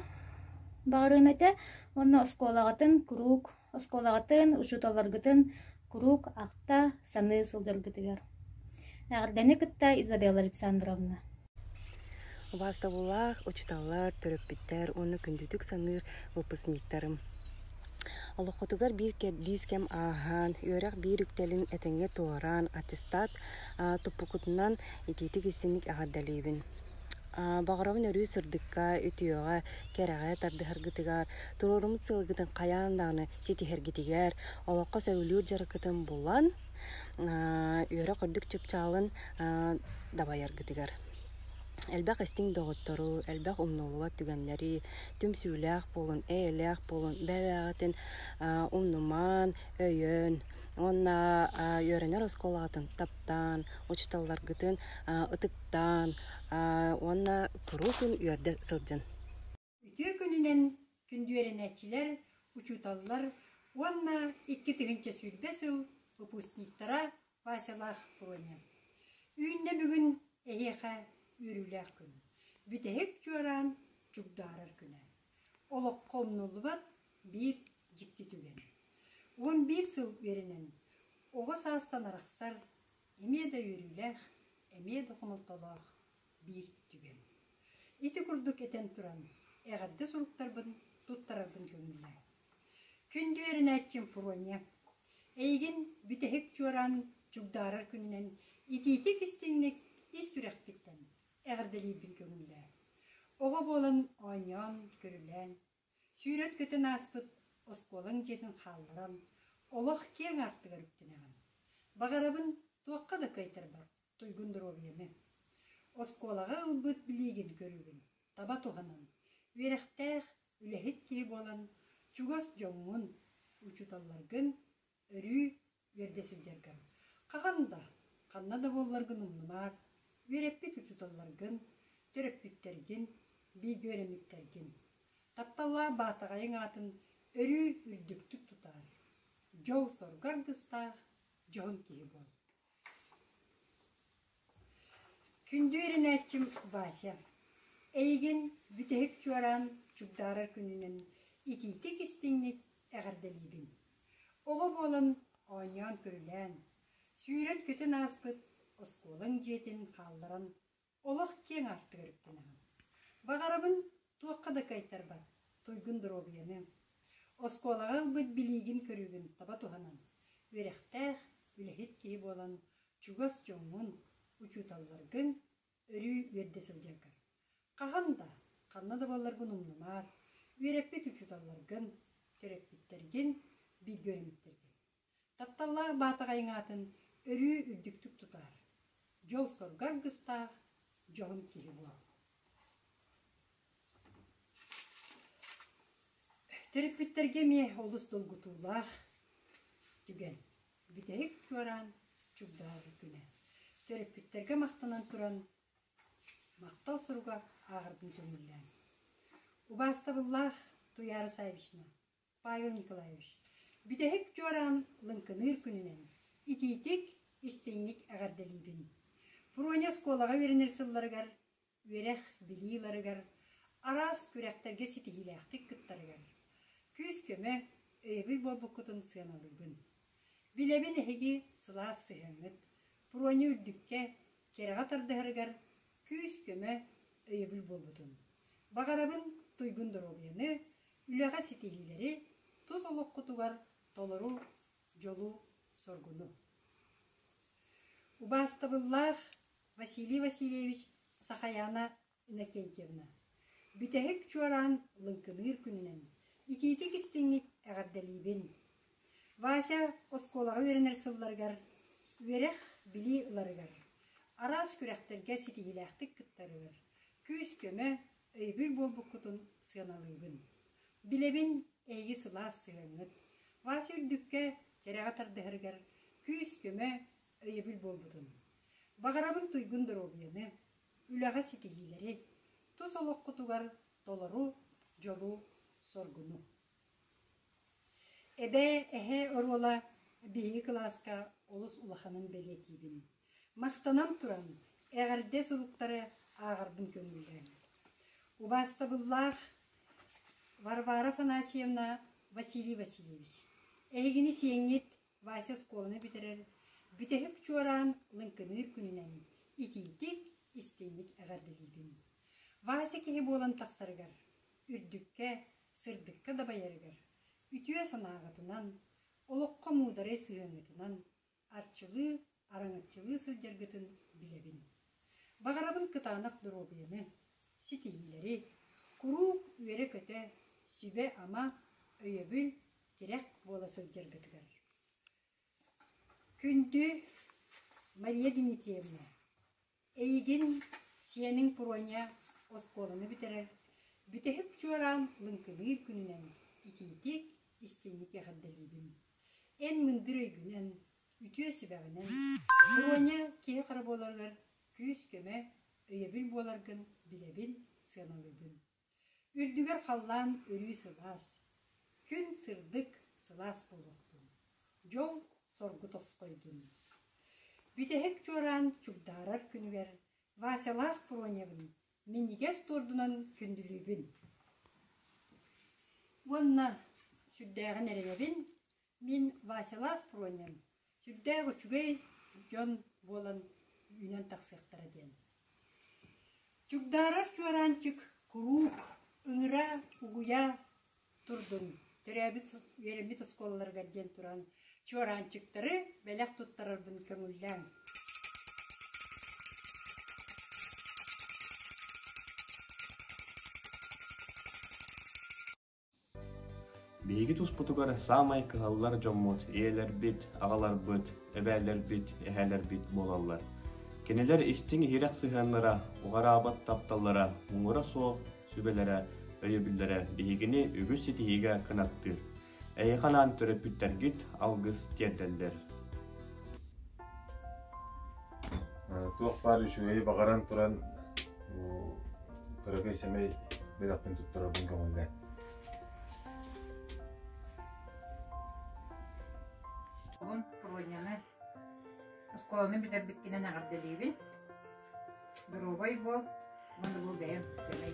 бағары мәті, онна осколагатын круг, осколагатын учуталаргытын круг ақта саны сылдыргытыгар. Әғірдәні кытта Изабелла Александровна. Бастабулах, учуталар, төрөппіттер, оны күндүдік саныр выпускниктарым. Аллахотугар bir дискем ахан, өрәк bir үктелін әтәңе туаран, аттестат туппукутынан итетік істенік ағаддалейбін. Бағырабын өрі сырдыққа, үтіоға, кәріға тардығыргытыгар, тұрорымыт сылғытын қаяндағыны сетихергетігер, олаққа сөйлер жарықытын болан, өрі құрдық чыпчалын дабайаргытыгар. Әлбәқ істің доғыттару, әлбәқ умнолуат түгәмләри, түм сүйләқ болын, әйләқ болын, бәвәғатын умнуман, өйін, онна йөренер осколатын таптан, учталларгытын ытыктан, онна құрутын үйерді сылжын. Үтіе күнінен күндүеренәтчілер, учуталлар, онна 2-тігінші сүрбесіл выпускниктара Василах Проня. Үйінде бүгін әйеқа үріләқ күн. Бүтәйік жөран жүгдарар күні. Олық қомнылы бат бір жікті түген. 11 сыл өрінен оғыз астан арақсар әмеді үріләқ, әмеді құмылталақ бір түген. Иті күрдік етен тұран, әғадды сұруқтарбын, тұттарабын көңілі. Күнді өрін әтчім Проня. Әйген бүтәйік жөран жүгдарар күнінен итетік істеңнік істірек біттен. Әғірділейбін көңілі. Оға болын ойнан көрілен, сүйрет көтін аспыт, осколың жетін қалдырам, олық кен артығыр үктінеғін. Бағарабын туаққа да қайтар бар, тұйгындар обиемі. Осколаға ұлбыт білеген көрігін, таба туғанын, веректәқ үләхет кей болан, чугас жоңын, учуталларгын, өрі вердесілдергін. Қағанда, қаннада болларгын ұмнымар, Вереппит учуталларгын, төрөппиттергин, бейгөремиктергин. Тапталла батағайың атын өрі үрдіктік тұтар. Жол соргар гыстақ, жон кейі бол. Күндерін әтчім Вася. Әйген бүтәйік жуаран чүгдарар күнінен ититік істіңнік әғарделейбін. Оғы болын ойнян көрілен, сүйрет көтін аспыт, осколың жетін қалдыран, олық кен арты көріктінігін. Бағарабын туаққа да қайтар бар, тойгындар обиені. Осколаға ұлбыт білейгін көрігін таба туғанан, өректәқ, үләхет кей болан, чугас жоңын, учуталларгын, өрі вердесілдергір. Қағанда, қаннада боларгын ұмнымар, өреппет учуталларгын, төреппеттерген, бейгөріміттерген. Тапталлағы батағайың атын өрі үрдіктік тұтар. Жол соргар гыстақ, жоғын кейі бол. Төреппеттерге ме олыс долгутулақ түген. Бүтәйік жуаран чүгдағы күні. Төреппеттерге мақтанан тұран, мақтал сұруға ағырдың көңілден. Убастабыллах Туяры Саевична, Павел Николаевич. Бүтәйік жуаран лынкыныр күнінен. Ититик истеңник әғарделейбін. Проня сколаға веренер сылларыгар, верех білейларыгар, арас көрәктерге сетихиләқтік күттарыгар. Күз көмі өйбіл болбыққытын сыяналыбын. Білебін әхеге сыла сыяңыт, Проня үрдікке кераға тардығарыгар, күз көмі өйбіл болбытын. Бағарабын тұйгындар обияны, үләға сетихилері, тұз олық құтуғар толыру жолу соргуну. Убастабыллах Василий Васильевич Сахаяна Иннокентьевна. Бүтәйік жуаран лынкыныр күнінен. Итетік істіңнік әғарделейбін. Вася осколаға веренер сылларыгар, верех білі ыларыгар. Арас күрәктерге сетихиләқтік күттарыгар. Күз көмі өйбіл болбыққытын сыяналыбын. Білебін әйгі сыла сыяңыт. Вася үрдікке кереға тардығырыгар. Күз көмі өйбіл болбытын. Бағарабын тұйгындар обияны, үләға сетихилері, тұз олық құтуғар толыру, жолу, соргуну. Әбә әхе орола бейі класқа олыс улаханын белетейбін. Мақтанам тұран, әғірде сұлықтары ағырдың көңілден. Убастабыллах Варвара Афанасьевна Василий Васильевич. Әйгіні сеңет Вася сколыны бітерер, бүтәйік жуаран лынкыныр күнінен ититик істеймік әғарделейбін. Вася кеге болан тақсарыгар, үрдікке, сырдыққа да байарыгар, ütüе санағытынан, олыққа мударе сыйыңытынан, арчылы, араңытчылы сылдергітін білебін. Бағарабын кытанақ дұробияны, киһилleri курук үере көтө сүбе ама өйөбүл тирек буола сылдьаргытыгар. Күндү Мария Дмитриевна эйигин сиэнин пуроня осколаны битерер, бүтеһип чуаран лынкылыыр күнүнен итиитик истинник яхаддалибин. Эн мындыр өйгүнен, үтүө сүбәгінен, пуроня киһи қара боларгар, күүс көмө өйөбүл боларгын билебин сыаналыбын. Үрдүгер қаллан өрүү сылаас, күн сырдык сылаас болуқпын. Жол соргу тосқойдун. Бүтеһик чуаран чугдарар күнүгер, Васялах пуронябын, миннигес турдунан күндүлүбүн. Онна сүрдәгін әребін, min Васялах пуроням, сүрдәг үчүгей жон болан үйнен тақсықтара ден. Чугдарар чуаранчык курук, ыңыра, угуя турдун. Төрәбіс веремит осколаларға ден туран чуаранчыктары бәләк туттарарбын көңүллән. Бейги туспутугар самай кыһаллар жоммут, иелер бит, агалар бит, эбәлер бит, эһәлер бит болаллар. Кенелер истиң хирек сыһаннара, угарабат тапталлара, уңура соқ, сүбелere, өйөбүлләре бейгини үгүс ситиһиге кынаттыр. Эйханан төрөпүттергит алгыс терделдер. Туохпар үшүгей багаран туран кырыгы семей бедақпен туттарабын көңүлләр. Бүгін пуроняны осколаны бітер біткенен ағардалейбін. Дұрубай бол, мұнды бұл бәйім семей.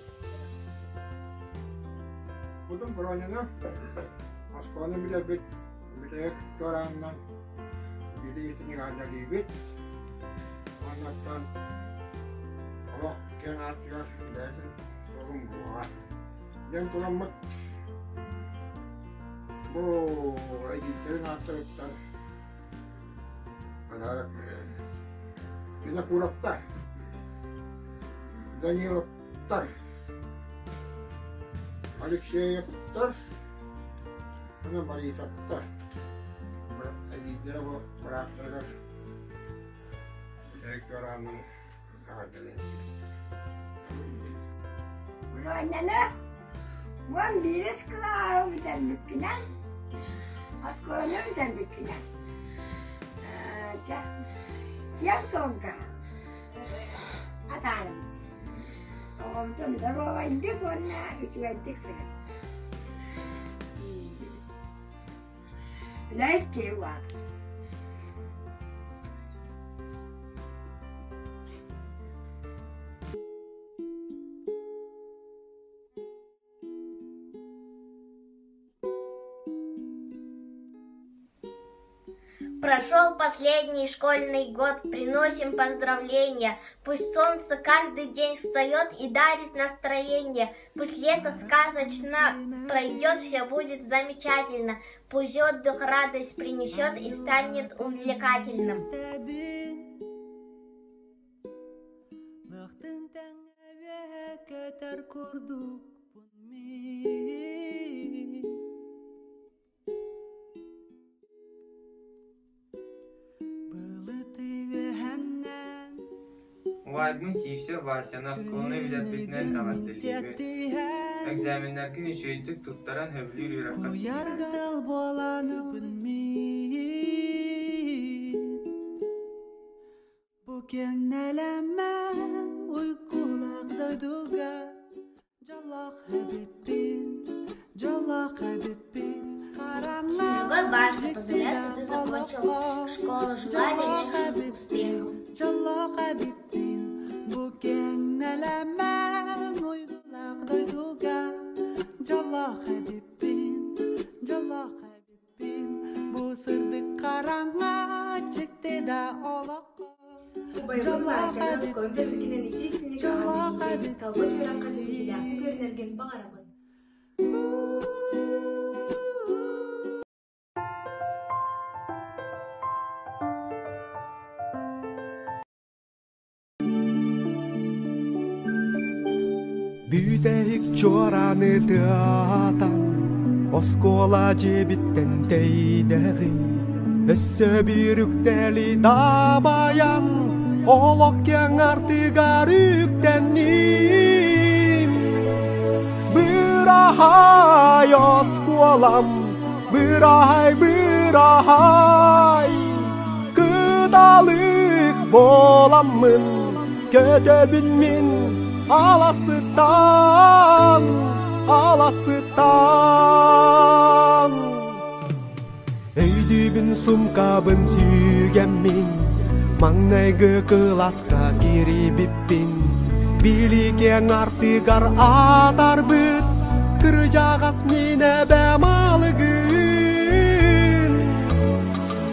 Бүгін пуроняны осколаны бітер торанынан биди итini ағардалейбін. Anlattan Allah ken artıyor belki sorun bu var. Ben dolanmak bu ayetlerin artıktan ana bina kurapta Danilopta Alexeyevta ana Borisovta ayetleri bu bıraktılar. Ekranın adını. Bulanana, ben birisi kılağım biter bükünen, askolana biter bükünen. Kim sonka? Atarım. Oğlum tunda roğaydık ona, üçüyeddik sıra. Bilek ki var. Прошел последний школьный год, приносим поздравления. Пусть солнце каждый день встает и дарит настроение. Пусть лето сказочно пройдет, все будет замечательно. Пусть отдых радость принесет и станет увлекательным. Вайбын сивсе Васяна сколны билетбитнен ағаттелебі. Экзаменлер күні шөйдік туттаран хөблер үйраққа. Яргал боланы білмейін. Бұ кеңнелеммен ұйқылағды дуға. Жалақ әбіппен, Другой важно поздравляю, ты закончил школу. Желаю дальнейших успехов. Жалақ әбіппен, бұ кеңнелеммен ұйқылағды дуға. Жалақ әбіппен, бұ сырдық қараңға чікті да олаққа. Жалақ әбіппен, Büyüdeyik çorany tıatan, oskola jebitten teydegim. Össö bürükteli dabayan, olok yang artigar üktennim. Bırahay oskolam, bırahay, kıdalık bolamın, kötöbünmin, alaspıtan. Öydübün sumkabın sügemmin, mangnaygı kılaska kiribipin. Bilik yang artigar atarbıt, kırjagas mine bemalgın.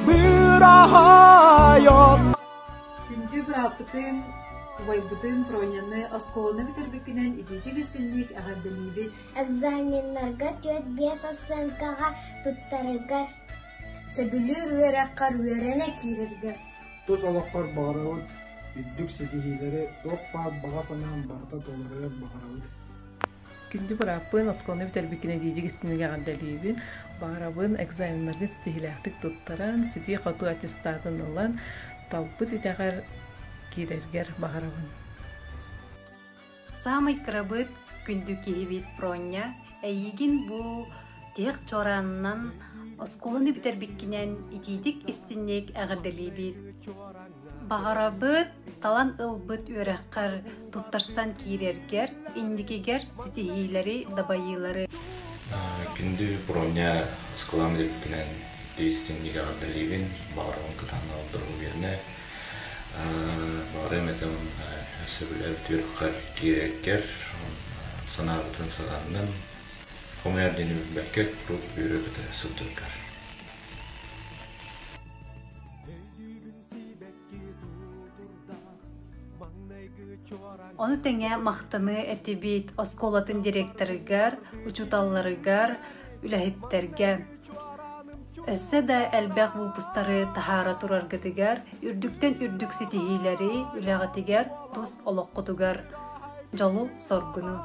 Bırahayos. Күндү бырапытын, убайбытын проняны осколаны битербекинен идети кесинник агардылыбыт. Экзаменларга 4-5 оценкага туттарыгар. Сөбүлүр үераккар үерене кириргер. Тос алаккар багарабыт, үддүк сетихилери токпа бага санаан барта толорыгар багарабыт. Күндү бырапын осколаны битербекинен идети кесинник агардылыбыт. Багарабын экзаменлардын сетихилактык туттаран, сети хоту аттестатын ылан, талбыт итагар кирергер багарабын. Самый крабыт күндү кирибит проня, эйигин бу тех чораннан осколаны битербиккинен итидик истинник агырдалибит. Багарабыт талан ылбыт үрәккар туттарсан кирергер, индикигер ситихилери дабайылары. Күндү проня осколаны битербиккинен истинник агырдалибин, багарабын кытаны алдыруу берне. Bağırım etem sebüler türkler kirekler sanatın salanın komer dini bekek grup yürübüte sürdürker. Onu tenge mahtını etibit oskolatın direktörüger, uçutallarıger, ülahitterge. Össe de elbaq vupustары tahara turargıtıgar, ürdükten ürdük sitihileri ülağıtıgar, tuz oloqqutugar. Jalu sorgunu.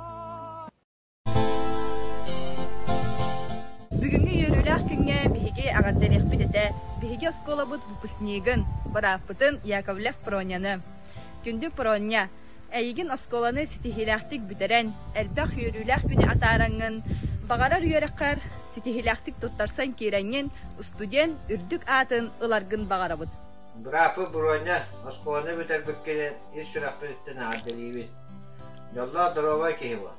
Бүгүнгү yürüylək күнгө биһиги агардалык битете, биһиги осколабыт выпускнигын, барапытын Яковлев Проняны. Күндү Проня, эйигин осколаны ситихилактык бүтерен, элбақ yürüylək күнү атараңын, багарар үйереккар ситихилактык туттарсан киреңин студент үрдүк атын ыларгын багарабыт. Бырапы Проня, осколаны битербеккенен ис сүракпыттын агардалыбыт. Жолла дровай кеһиба.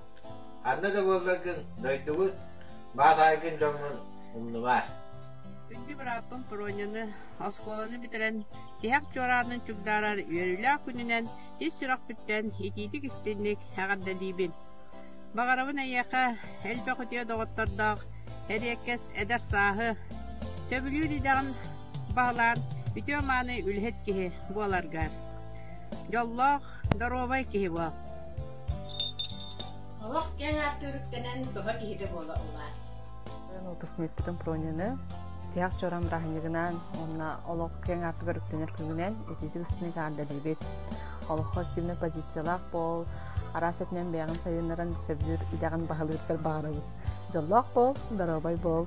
Анна да болларгын дойдугут, баатайгын жомун умнубар. Күндү бырапын Проняны осколаны битерен тиһак чоранын чугдарар үйерүлää күнүнен ис сүракпыттан ититик истинник агардалыбыт. Багарабын аяқа әлбәқ өтеу доғыттардағы әрекес әдір сағы сөбілі дидағын бағлан өтеу маны үлхет кеге боларғар. Жоллақ даровай кеге бол. Олық кен артырыктенен доға кеге бола олар. Выпускниктің проняны тияқ чорам рахынығынан онна олық кен артыгар үктенер күнгінен ететі үстінек ардалыбет. Олыққа активны позициялақ бол, арасетнен бәғын сайынларын сөбдүр идағын бағылыркер бағарабыт. Жоллақ бол, дарабай бол.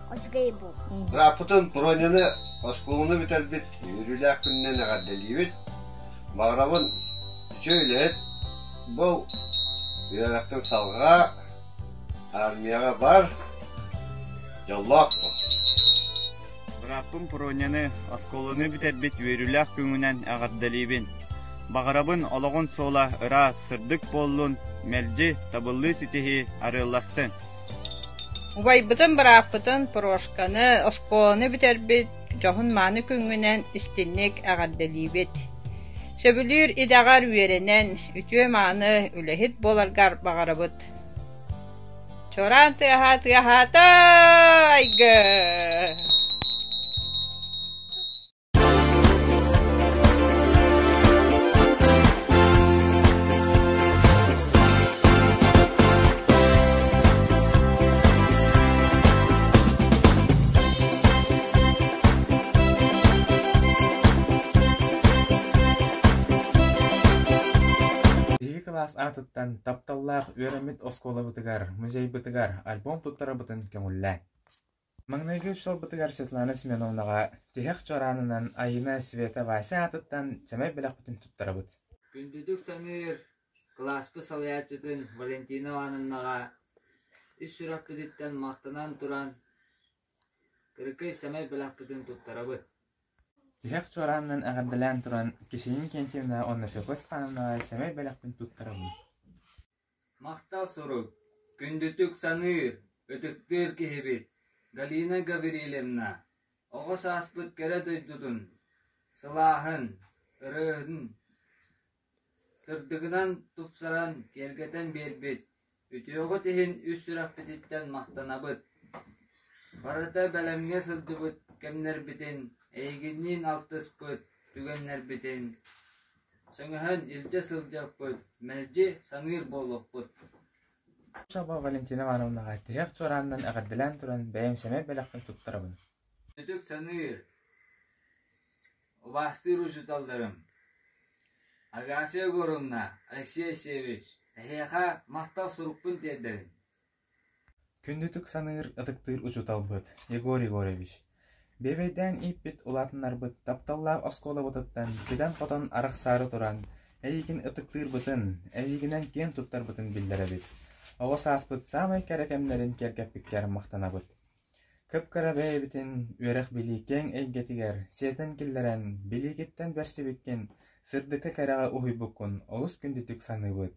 Очгай бол. Рапытын Проняны осколыны битербит, үрүләк күннен агардалыбыт. Бағарабын сөйлет, бол үйеректен салға, армияға бар, жоллақ бол. Рапын Проняны осколыны битербит, үрүләк күннен агардалыбыт. Бағарабын олығын сола ыра сырдык боллун мелжи табылы ситихи арыластын. Убайбытын бырапытын порошканы осколаны битербит, жоғын маны күнгінен истинник агардалыбыт. Сөбүлүр идағар үйеренен үтüе маны үлехит боларгар бағарабыт. Чоран тыаха тайгы! класс атыттан тапталлаах үөремит оскола бытыгар, музей бытыгар, альбом туттара бытын кемулла. Маңнайгы шол бытыгар Светлана Семеновнаға тихек чоранынан айына Света Вася атыттан чамай білек бүтін туттара быт. Күндүдүк саныр класспы салаячытын Валентина Ивановнаға иш сүрап бідіттен мақтанан туран кырыкай самай білек бүтін туттара быт. Тихек чоранынан ағардылан туран кешенин кентивна онна Феклас ханымнаға самай білек бүтін туттара быт. Мақтал сорук, күндүдүк саныр өтүктер кехебет Галина Гаврилевна, оғыс аспыт кәрі дөйдудun, сылағын, ұрығын, сырдығынан тұпсаран кергетен бербет, үтеуғы теген үс сұрақ бітеттен мақтанабыт. Барыта бәлемге сылдыбыт, кәмнер бітен, әйгеннен алтыспыт, түгеннер бітен. Соңыған илче сылжаппыт, мәлже саныр болуқпыт. Шаба Валентина Ивановнаға тихек чоранынан ағардылан туран бәйім сәмей бәліқпен туттарабын. Өтік саныр, обастыр ұжыталдарым. Агафия Горумна, Алексей Севич, әйеға мақтал сұруқпын дедірін. Күндүтүк саныр ыдыктыр ұжыталбыт, Егор Егорович. Бебейден иппит улатынар быт, тапталлақ оскола бұтыттан, седен қотон арық сары туран, әйігін ыдыктыр бұтын, әйігінен кен туттар бұтын білдері бит. Оғыс аспыт самай кәрекемлерін кергеппіктер мақтанабыт. Көп карабай бітін өрек біліккен әйгетігер, сетен кілдерен білікеттен бәрсебеккен, сырдықы кәреға ұхой бұқын, олыс күндітік саныбыт.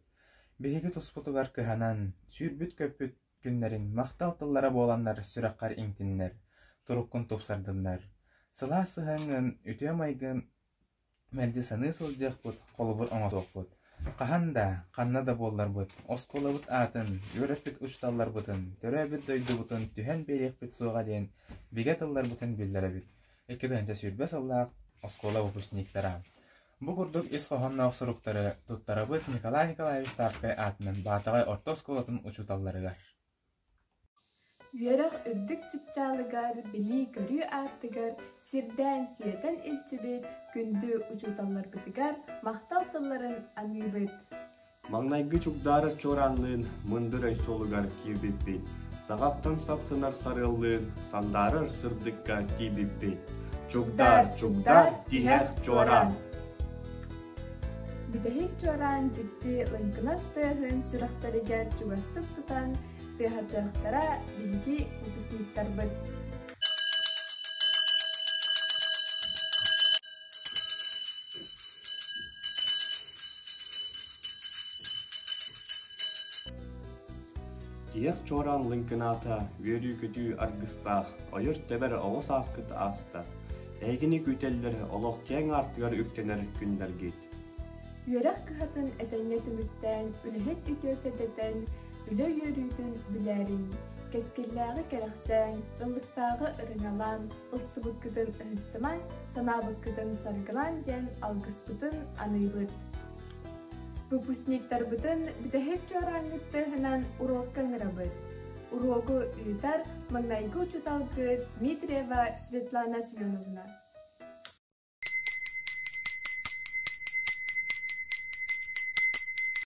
Бейгі тұспытығар кыханан, сүйірбіт көппіт күнлерін мақтал тыллара боланлар сүраққар еңтінлер, тұрыққын топсардынлар. Сыла сығыңын, үте майғын, мәлді саны сылжақ бұд, қолыбыр оңатоқ бұд. Қаханда, қанна да боллар бұд, оскола бұд атын, өреппет ұшталлар бұдын, төрәбіт дөйді бұдын, түхен берекпет соға дейін, бігетыллар бұдын білдері біт. Екідіңce сүрбес аллақ, оскола выпускниктара. Бұ күрдік ес қоғанна оқсыруқтары тұттары бұд Николай Николаевич Тарскай атының батағай орта осколатын ұчуталларығар. Үйерек үддік чыпчалыгар, білі көрі артыгар, сирден сиетен илчібет, күнді ұчуталлар бітігар, мақтал тылларын аныбет. Маңнайгы чугдары чоранлын, мындыр айсолыгар кирбеппет. Сағақтан сапсынар сарыллын, сандарыр сырдыққа кибеппет. Чугдар, тихек чоран. Бітехек чоран жікті лынкынас тығын сүрақтарыгар чугастық тұтан, тыхатықтара білгі выпускниктар бұд. Тиек чоран лынкыната, өрі күті аргыстақ, ойыр тебер оғыс аскыт аста. Әйгіні күтелдер олық кең артығар үктенер күндер гет. Үйерек кыхатын әтәңе түміттен, үліхет үтөтедетен, үлі үйерүйдің біләрін. Кәскелләғы кәрәқсәң, ыллықтағы ырыңалан, ұлсыбықкыдың ұхыттыман, санабықкыдың саргылан ден алғыспытын аныбыт. Выпускниктар бұтын бітәхек чораңытты хынан урокка ңырабыт. Урогу үйітар Маңнайгы учуталгы Дмитриева Светлана Семеновна.